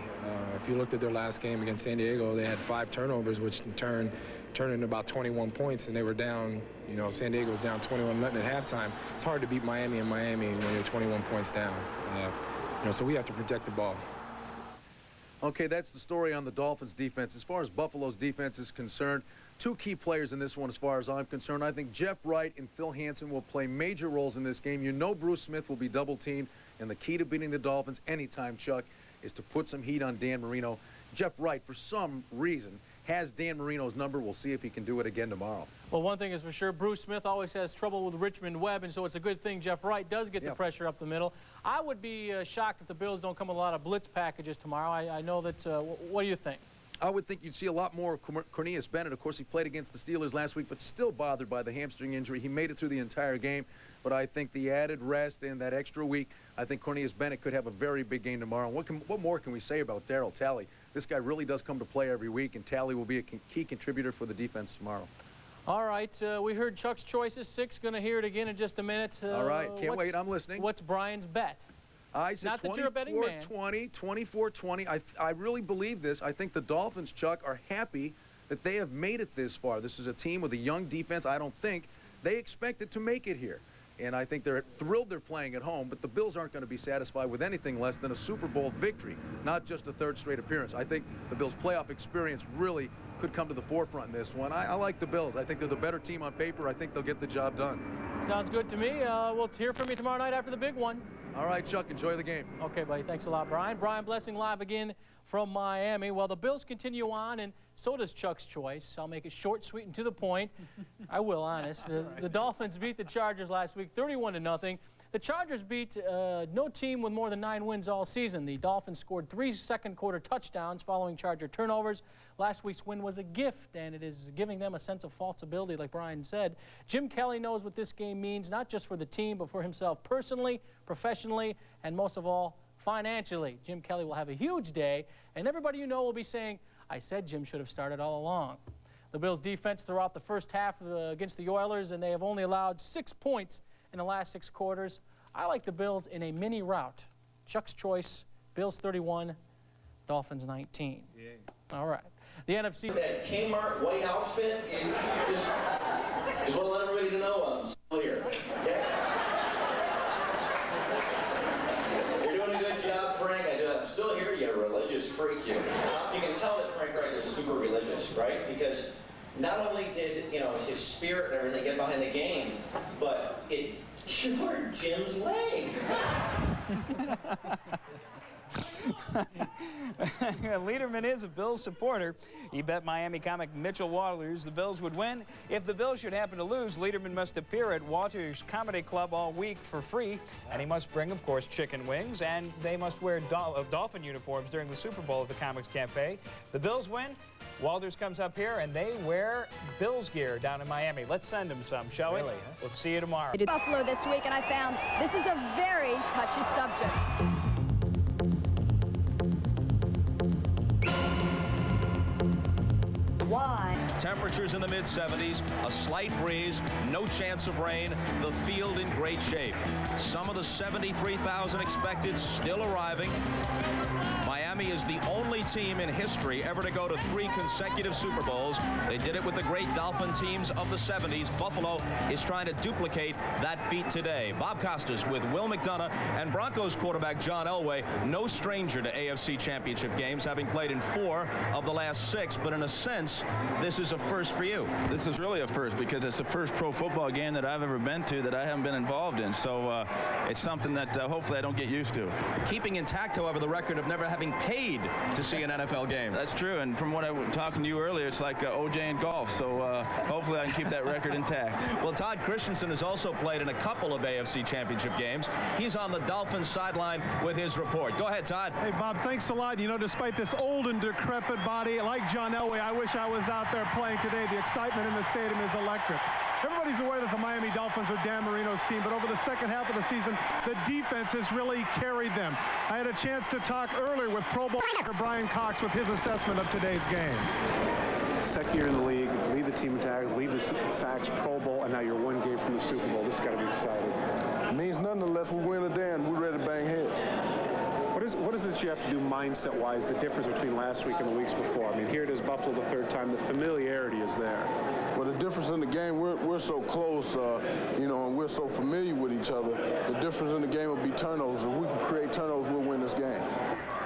If you looked at their last game against San Diego, they had 5 turnovers, which in turn turned into about 21 points, and they were down, you know, San Diego was down 21-0 at halftime. It's hard to beat Miami when you're 21 points down. You know, so we have to protect the ball. Okay, that's the story on the Dolphins defense. As far as Buffalo's defense is concerned, 2 key players in this one as far as I'm concerned. I think Jeff Wright and Phil Hansen will play major roles in this game. You know Bruce Smith will be double-teamed, and the key to beating the Dolphins anytime, Chuck, is to put some heat on Dan Marino. Jeff Wright, for some reason, has Dan Marino's number. We'll see if he can do it again tomorrow. Well, one thing is for sure, Bruce Smith always has trouble with Richmond Webb, and so it's a good thing Jeff Wright does get the pressure up the middle. I would be shocked if the Bills don't come with a lot of blitz packages tomorrow. I know that. What do you think? I would think you'd see a lot more of Cornelius Bennett. Of course, he played against the Steelers last week, but still bothered by the hamstring injury. He made it through the entire game, but I think the added rest and that extra week, I think Cornelius Bennett could have a very big game tomorrow. What more can we say about Darryl Talley? This guy really does come to play every week, and Talley will be a key contributor for the defense tomorrow. All right, we heard Chuck's choices, 6. Going to hear it again in just a minute. All right, can't wait. I'm listening. What's Brian's bet? I said 24-20, 24-20. I really believe this. I think the Dolphins, Chuck, are happy that they have made it this far. This is a team with a young defense. I don't think they expected to make it here. and I think they're thrilled they're playing at home, but the Bills aren't going to be satisfied with anything less than a Super Bowl victory, not just a third straight appearance. I think the Bills' playoff experience really could come to the forefront in this one. I like the Bills. I think they're the better team on paper. I think they'll get the job done. Sounds good to me. We'll hear from you tomorrow night after the big one. All right, Chuck, enjoy the game. Okay, buddy. Thanks a lot, Brian. Brian Blessing live again from Miami. Well, the Bills continue on, and so does Chuck's choice. I'll make it short, sweet, and to the point. I will, honest. The Dolphins beat the Chargers last week 31-0. The Chargers beat no team with more than 9 wins all season. The Dolphins scored 3 second-quarter touchdowns following Charger turnovers. Last week's win was a gift, and it is giving them a sense of falsibility, like Brian said. Jim Kelly knows what this game means, not just for the team, but for himself personally, professionally, and most of all, financially. Jim Kelly will have a huge day, and everybody you know will be saying, I said Jim should have started all along. The Bills' defense throughout the first half against the Oilers, and they have only allowed 6 points in the last 6 quarters. I like the Bills in a mini rout. Chuck's choice, Bills 31, Dolphins 19. Yeah. All right. The NFC. That Kmart white outfit, just want to let everybody know I'm still here. Okay? You're doing a good job, Frank. I'm still here. You religious freak, you. You can tell that Frank Reich is super religious, right? Because not only did, his spirit and everything get behind the game, but it cured Jim's leg. Lederman is a Bills supporter. He bet Miami comic Mitchell Walters the Bills would win. If the Bills should happen to lose, Lederman must appear at Walters Comedy Club all week for free. And he must bring, of course, chicken wings. And they must wear Dolphin uniforms during the Super Bowl at the Comics Cafe. The Bills win. Walters comes up here, and they wear Bills gear down in Miami. Let's send them some, shall we? Really, huh? We'll see you tomorrow. I did Buffalo this week, and I found this is a very touchy subject. Why? Temperatures in the mid-70s, a slight breeze, no chance of rain, the field in great shape. Some of the 73,000 expected still arriving. Miami is the only team in history ever to go to 3 consecutive Super Bowls. They did it with the great Dolphin teams of the 70s. Buffalo is trying to duplicate that feat today. Bob Costas with Will McDonough and Broncos quarterback John Elway, no stranger to AFC championship games, having played in 4 of the last 6, but in a sense, this is a first for you. This is really a first because it's the first pro football game that I've ever been to that I haven't been involved in. So it's something that hopefully I don't get used to. Keeping intact, however, the record of never having paid to see an NFL game. That's true, and from what I was talking to you earlier, it's like OJ in golf, so hopefully I can keep that record intact. Well, Todd Christensen has also played in a couple of AFC championship games. He's on the Dolphins sideline with his report. Go ahead, Todd. Hey, Bob, thanks a lot. Despite this old and decrepit body, like John Elway, I wish I was out there playing today. The excitement in the stadium is electric. Everybody's aware that the Miami Dolphins are Dan Marino's team, but over the second half of the season, the defense has really carried them. I had a chance to talk earlier with Pro Bowl Brian Cox with his assessment of today's game. Second year in the league, lead the team in tackles, lead the sacks, Pro Bowl, and now you're 1 game from the Super Bowl. This has got to be exciting. It means nothing unless we win a damn. We're ready to bang heads. What is it you have to do mindset-wise, the difference between last week and the weeks before? I mean, here it is, Buffalo the 3rd time. The familiarity is there. Well, the difference in the game, we're so close, and we're so familiar with each other. The difference in the game will be turnovers. If we can create turnovers, we'll win this game.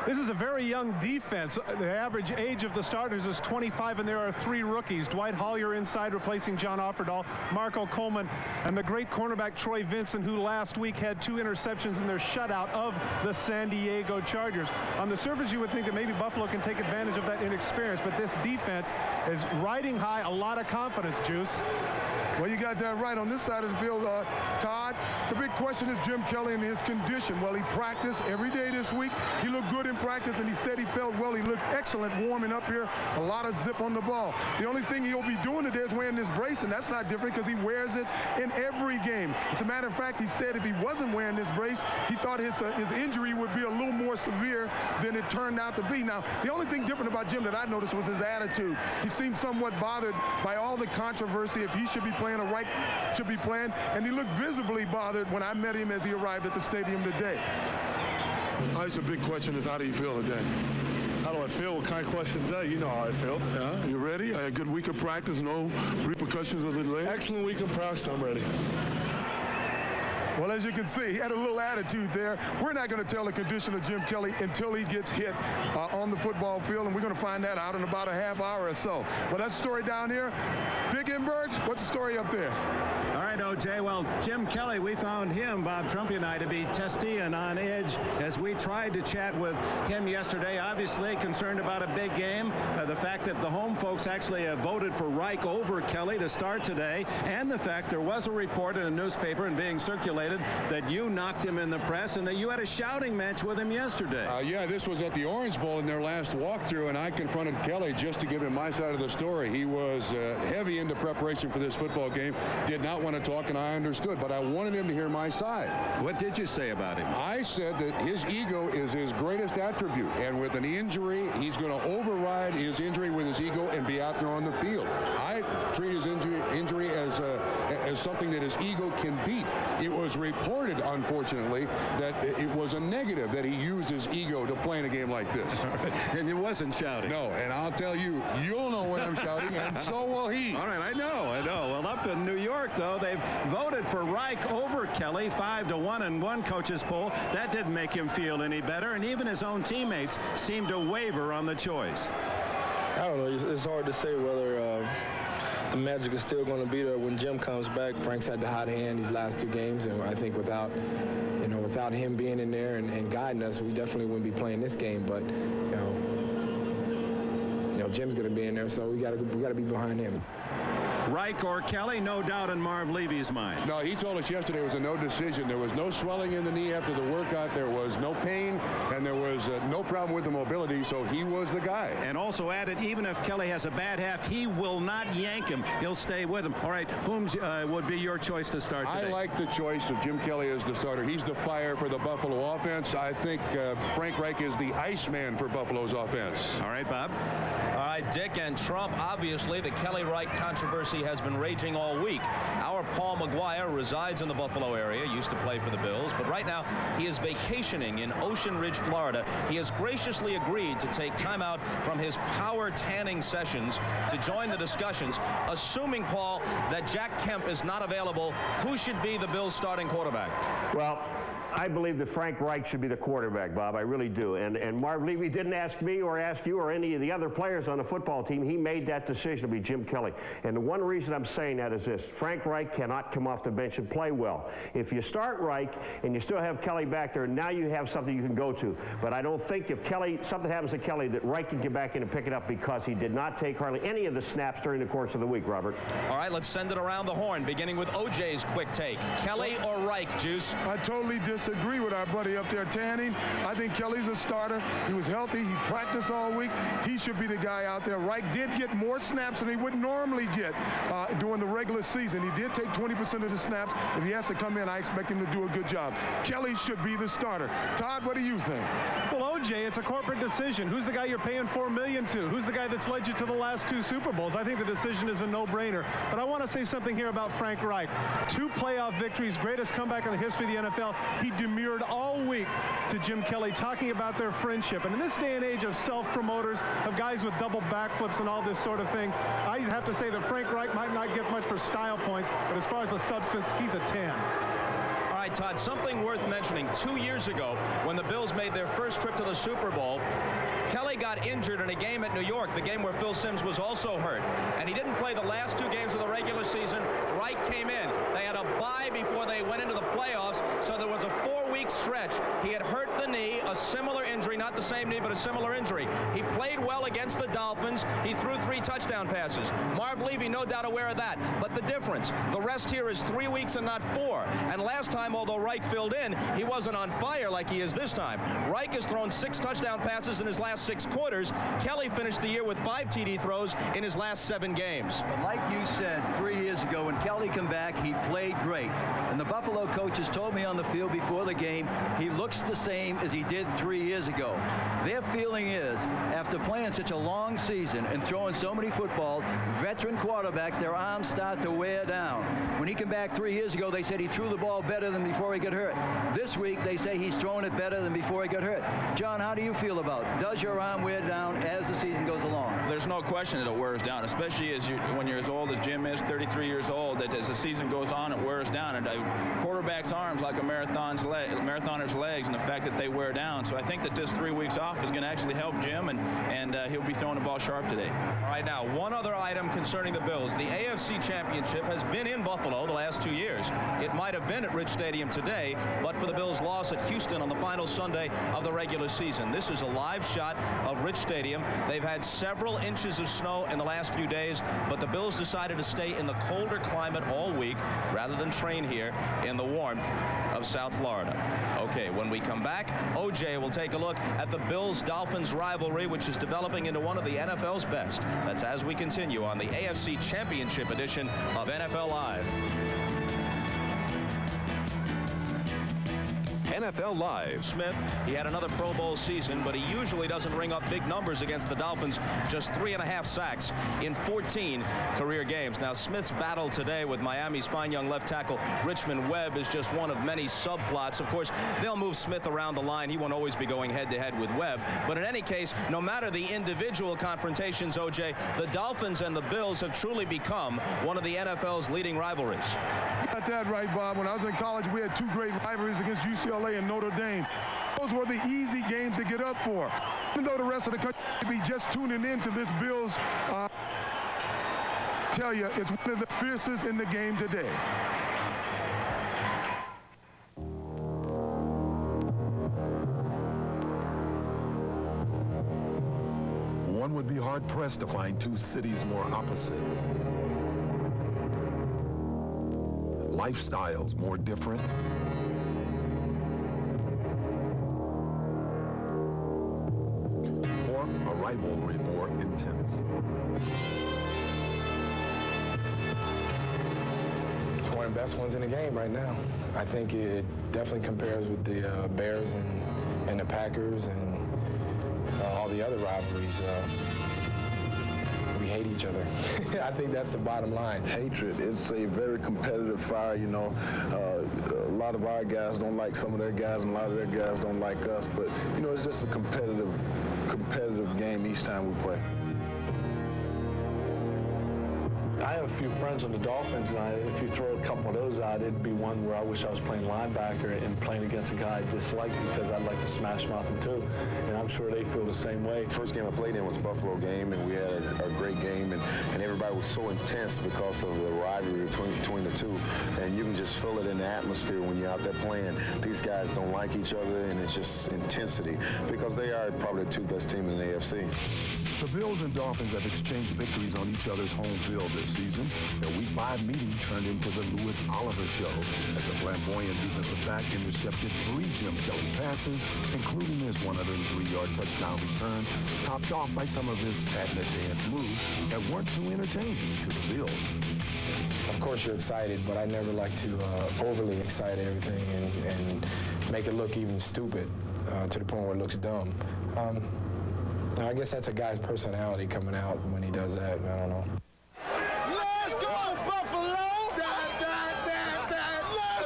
This is a very young defense. The average age of the starters is 25, and there are 3 rookies. Dwight Hollier inside replacing John Offerdahl, Marco Coleman, and the great cornerback Troy Vincent, who last week had 2 interceptions in their shutout of the San Diego Chargers. On the surface, you would think that maybe Buffalo can take advantage of that inexperience, but this defense is riding high, a lot of confidence, Juice. Well, you got that right on this side of the field, Todd. The big question is Jim Kelly and his condition. Well, he practiced every day this week. He looked good in practice, and he said he felt well. He looked excellent warming up here. A lot of zip on the ball. The only thing he'll be doing today is wearing this brace, and that's not different because he wears it in every game. As a matter of fact, he said if he wasn't wearing this brace, he thought his injury would be a little more severe than it turned out to be. Now, the only thing different about Jim that I noticed was his attitude. He seemed somewhat bothered by all the controversy if he should be playing or Wright should be playing, and he looked visibly bothered when I met him as he arrived at the stadium today. That's a big question is how do you feel today? How do I feel? What kind of questions are? You know how I feel. Yeah, you ready? A good week of practice, no repercussions of the leg? Excellent week of practice, I'm ready. Well, as you can see, he had a little attitude there. We're not going to tell the condition of Jim Kelly until he gets hit on the football field, and we're going to find that out in about a half hour or so. Well, that's the story down here. Dick Enberg, what's the story up there? All right, O.J., well, Jim Kelly, we found him, Bob Trumpy and I, to be testy and on edge as we tried to chat with him yesterday. Obviously concerned about a big game, the fact that the home folks actually voted for Reich over Kelly to start today, and the fact there was a report in a newspaper and being circulated that you knocked him in the press and that you had a shouting match with him yesterday. Yeah, this was at the Orange Bowl in their last walkthrough, and I confronted Kelly just to give him my side of the story. He was heavy into preparation for this football game, did not want to talk, and I understood, but I wanted him to hear my side. What did you say about him? I said that his ego is his greatest attribute, and with an injury, he's going to override his injury with his ego and be out there on the field. I treat his injury as something that his ego can beat. It was reported, unfortunately, that it was a negative that he used his ego to play in a game like this. And it wasn't shouting. No, and I'll tell you, you'll know when I'm shouting, and so will he. All right, I know. Well, up in New York, though, they've voted for Reich over Kelly 5-1 in one coach's poll. That didn't make him feel any better, and even his own teammates seemed to waver on the choice. I don't know. It's hard to say whether the magic is still going to be there when Jim comes back. Frank's had the hot hand these last two games, and I think without him being in there and guiding us, we definitely wouldn't be playing this game. But Jim's going to be in there, so we got to be behind him. Reich or Kelly, no doubt in Marv Levy's mind. No, he told us yesterday it was a no decision. There was no swelling in the knee after the workout. There was no pain, and there was no problem with the mobility, so he was the guy. And also added, even if Kelly has a bad half, he will not yank him. He'll stay with him. All right, whom would be your choice to start today? I like the choice of Jim Kelly as the starter. He's the fire for the Buffalo offense. I think Frank Reich is the Iceman for Buffalo's offense. All right, Bob. All right, Dick and Trump, obviously the Kelly-Reich controversy has been raging all week. Our Paul McGuire resides in the Buffalo area, used to play for the Bills, but right now he is vacationing in Ocean Ridge, Florida. He has graciously agreed to take time out from his power tanning sessions to join the discussions. Assuming, Paul, that Jack Kemp is not available, who should be the Bills' starting quarterback? Well, I believe that Frank Reich should be the quarterback, Bob. I really do. And Marv Levy didn't ask me or ask you or any of the other players on the football team. He made that decision to be Jim Kelly. And the one reason I'm saying that is this. Frank Reich cannot come off the bench and play well. If you start Reich and you still have Kelly back there, now you have something you can go to. But I don't think if something happens to Kelly that Reich can get back in and pick it up because he did not take hardly any of the snaps during the course of the week, Robert. All right, let's send it around the horn, beginning with OJ's quick take. Kelly or Reich, Juice? I totally disagree with our buddy up there tanning. I think Kelly's a starter. He was healthy. He practiced all week. He should be the guy out there. Reich did get more snaps than he would normally get during the regular season. He did take 20% of the snaps. If he has to come in, I expect him to do a good job. Kelly should be the starter. Todd, what do you think? Well, OJ, it's a corporate decision. Who's the guy you're paying $4 million to? Who's the guy that's led you to the last two Super Bowls? I think the decision is a no-brainer. But I want to say something here about Frank Reich. 2 playoff victories, greatest comeback in the history of the NFL. He demurred all week to Jim Kelly, talking about their friendship. And in this day and age of self-promoters, of guys with double backflips and all this sort of thing, I have to say that Frank Reich might not get much for style points, but as far as the substance, he's a 10. All right, Todd, something worth mentioning. 2 years ago, when the Bills made their first trip to the Super Bowl, Kelly got injured in a game at New York, the game where Phil Simms was also hurt. And he didn't play the last 2 games of the regular season. Reich came in. They had a bye before they went into the playoffs, so there was a 4-week stretch. He had hurt the knee, a similar injury, not the same knee, but a similar injury. He played well against the Dolphins. He threw 3 touchdown passes. Marv Levy, no doubt aware of that. But the difference, the rest here is 3 weeks and not 4. And last time, although Reich filled in, he wasn't on fire like he is this time. Reich has thrown 6 touchdown passes in his last 6 quarters. Kelly finished the year with 5 TD throws in his last 7 games. But like you said 3 years ago, when Kelly came back, he played great. And the Buffalo coaches told me on the field before the game, he looks the same as he did 3 years ago. Their feeling is, after playing such a long season and throwing so many footballs, veteran quarterbacks, their arms start to wear down. When he came back 3 years ago, they said he threw the ball better than before he got hurt. This week, they say he's throwing it better than before he got hurt. John, how do you feel about it? Does your arm wear down as the season goes along? There's no question that it wears down, especially when you're as old as Jim is, 33 years old, that as the season goes on, it wears down. And a quarterback's arms like a marathoner's legs, and the fact that they wear down. So I think that this 3 weeks off is going to actually help Jim, and he'll be throwing the ball sharp today. All right, now, one other item concerning the Bills. The AFC Championship has been in Buffalo the last 2 years. It might have been at Rich Stadium today, but for the Bills' loss at Houston on the final Sunday of the regular season. This is a live shot of Rich Stadium. They've had several inches of snow in the last few days, but the Bills decided to stay in the colder climate all week rather than train here in the warmth of South Florida. Okay, when we come back, OJ will take a look at the Bills-Dolphins rivalry, which is developing into one of the NFL's best. That's as we continue on the AFC Championship edition of NFL Live. NFL Live. Smith, he had another Pro Bowl season, but he usually doesn't ring up big numbers against the Dolphins. Just 3.5 sacks in 14 career games. Now, Smith's battle today with Miami's fine young left tackle Richmond Webb is just one of many subplots. Of course, they'll move Smith around the line. He won't always be going head-to-head with Webb. But in any case, no matter the individual confrontations, OJ, the Dolphins and the Bills have truly become one of the NFL's leading rivalries. You got that right, Bob. When I was in college, we had two great rivalries against UCLA and Notre Dame. Those were the easy games to get up for. Even though the rest of the country may be just tuning in to this Bills, tell you, it's one of the fiercest in the game today. One would be hard-pressed to find two cities more opposite. Lifestyles more different. A rivalry more intense. It's one of the best ones in the game right now. I think it definitely compares with the Bears and the Packers and all the other rivalries. We hate each other. I think that's the bottom line. Hatred. It's a very competitive fire, you know. A lot of our guys don't like some of their guys, and a lot of their guys don't like us. But, you know, it's just a competitive game each time we play. I have a few friends on the Dolphins, and if you throw a couple of those out, it'd be one where I wish I was playing linebacker and playing against a guy I dislike because I'd like to smash mouth him too. And I'm sure they feel the same way. First game I played in was a Buffalo game, and we had a great game, and everybody was so intense because of the rivalry between the two. And you can just feel it in the atmosphere when you're out there playing. These guys don't like each other, and it's just intensity because they are probably the two best teams in the AFC. The Bills and Dolphins have exchanged victories on each other's home field this season. Their Week 5 meeting turned into the Lewis Oliver show as the flamboyant defensive back intercepted 3 Jim Kelly passes, including his 103-yard touchdown return, topped off by some of his patented dance moves that weren't too entertaining to the Bills. Of course you're excited, but I never like to overly excite everything and make it look even stupid to the point where it looks dumb. I guess that's a guy's personality coming out when he does that. I don't know. Let's go, Buffalo! Let's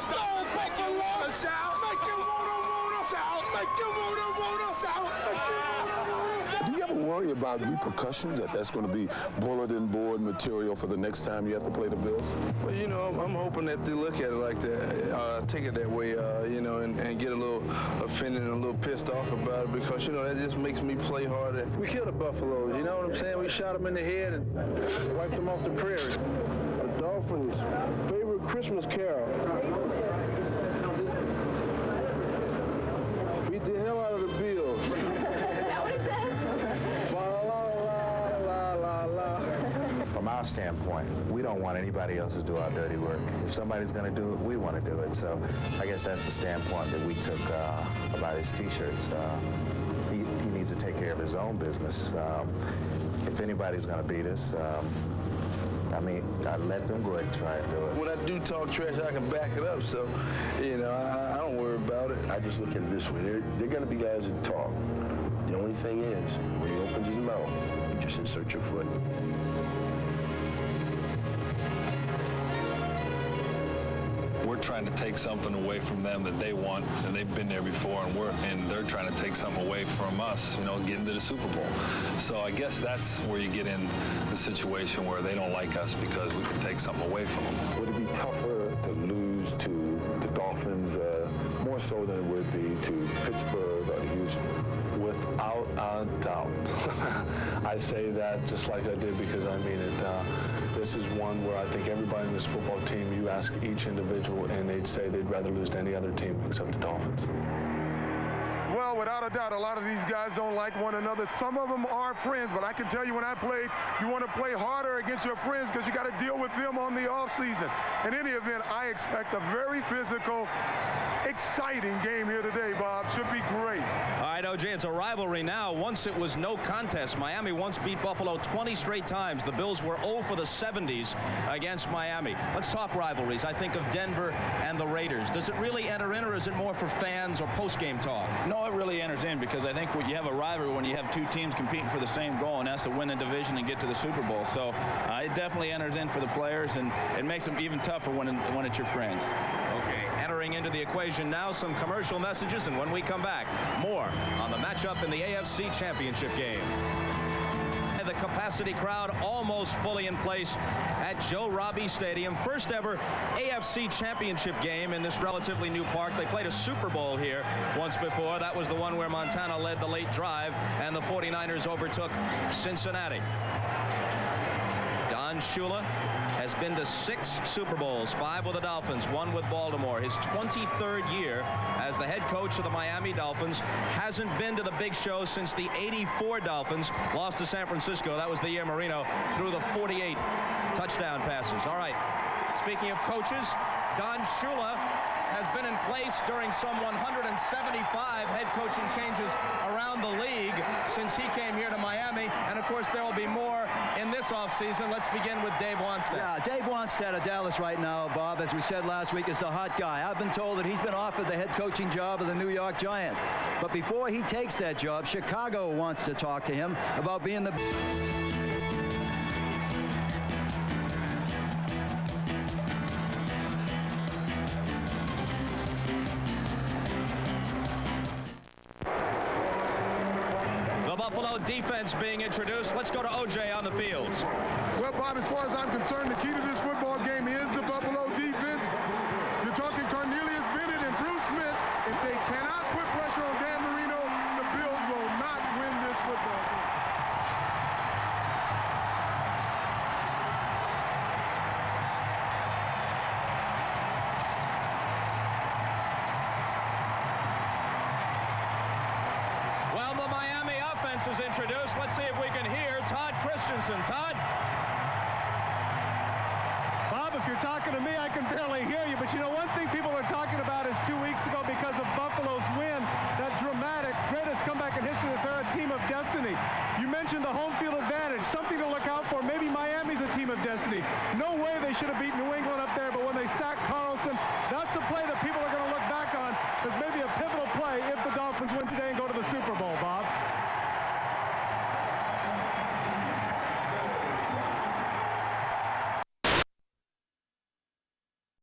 go, Buffalo! Shout, make you wanna shout, make you wanna shout, make you wanna. Do you ever worry about repercussions that's going to be bulletin board material for the next time you have to play the Bills? Well, you know, I'm hoping that they look at it like that, take it that way, you know, and get a little offended and a little pissed off about it because, you know, that just makes me play harder. We killed the Buffaloes, you know what I'm saying? We shot them in the head and wiped them off the prairie. The Dolphins' favorite Christmas carol. Beat the hell out of the Bills. Is that what it says? From our standpoint, we don't want anybody else to do our dirty work. If somebody's going to do it, we want to do it. So I guess that's the standpoint that we took about his T-shirts. He needs to take care of his own business. If anybody's going to beat us, I mean, I let them go ahead and try and do it. When I do talk trash, I can back it up. So, you know, I don't worry about it. I just look at it this way. They're going to be guys that talk. The only thing is, when he opens his mouth, you just insert your foot. We're trying to take something away from them that they want, and they've been there before, and they're trying to take something away from us, you know, getting to the Super Bowl. So I guess that's where you get in the situation where they don't like us because we can take something away from them. Would it be tougher to lose to the Dolphins more so than it would be to Pittsburgh or Houston? Without a doubt. I say that just like I did because I mean it. This is one where I think everybody in this football team, you ask each individual, and they'd say they'd rather lose to any other team except the Dolphins. Well, without a doubt, a lot of these guys don't like one another. Some of them are friends, but I can tell you when I played, you want to play harder against your friends because you got to deal with them on the offseason. In any event, I expect a very physical, exciting game here today, Bob. Should be great. All right, OJ, it's a rivalry now. Once it was no contest. Miami once beat Buffalo 20 straight times. The Bills were 0 for the 70s against Miami. Let's talk rivalries. I think of Denver and the Raiders. Does it really enter in, or is it more for fans or post-game talk? No, it really enters in because I think you have a rivalry when you have two teams competing for the same goal, and that's to win a division and get to the Super Bowl. So it definitely enters in for the players, and it makes them even tougher when it's your friends. Okay, entering into the equation now, some commercial messages, and when we come back, more on the matchup in the AFC Championship game. The capacity crowd almost fully in place at Joe Robbie Stadium. First ever AFC Championship game in this relatively new park. They played a Super Bowl here once before. That was the one where Montana led the late drive and the 49ers overtook Cincinnati. Don Shula has been to 6 Super Bowls, 5 with the Dolphins, 1 with Baltimore. His 23rd year as the head coach of the Miami Dolphins. Hasn't been to the big show since the '84 Dolphins lost to San Francisco. That was the year Marino threw the 48 touchdown passes. All right, speaking of coaches, Don Shula has been in place during some 175 head coaching changes around the league since he came here to Miami. And, of course, there will be more in this offseason. Let's begin with Dave Wannstedt. Yeah, Dave Wannstedt of Dallas right now, Bob, as we said last week, is the hot guy. I've been told that he's been offered the head coaching job of the New York Giants. But before he takes that job, Chicago wants to talk to him about being the... Buffalo defense being introduced. Let's go to OJ on the field. Well, Bob, as far as I'm concerned, the key to this football game is the Buffalo defense. You're talking Cornelius Bennett and Bruce Smith. If they cannot put pressure on Dan Marino, the Bills will not win this football game. Well, the Miami offense is introduced. Let's see if we can hear Todd Christensen. Todd? Bob, if you're talking to me, I can barely hear you. But you know, one thing people are talking about is 2 weeks ago, because of Buffalo's win, that dramatic, greatest comeback in history, that they're a team of destiny. You mentioned the home field advantage, something to look out for. Maybe Miami's a team of destiny. No way they should have beat New England up there, but when they sacked Carlson, that's a play that people are going to look back on as maybe a pivotal play if the Dolphins win today and go to the Super Bowl, Bob.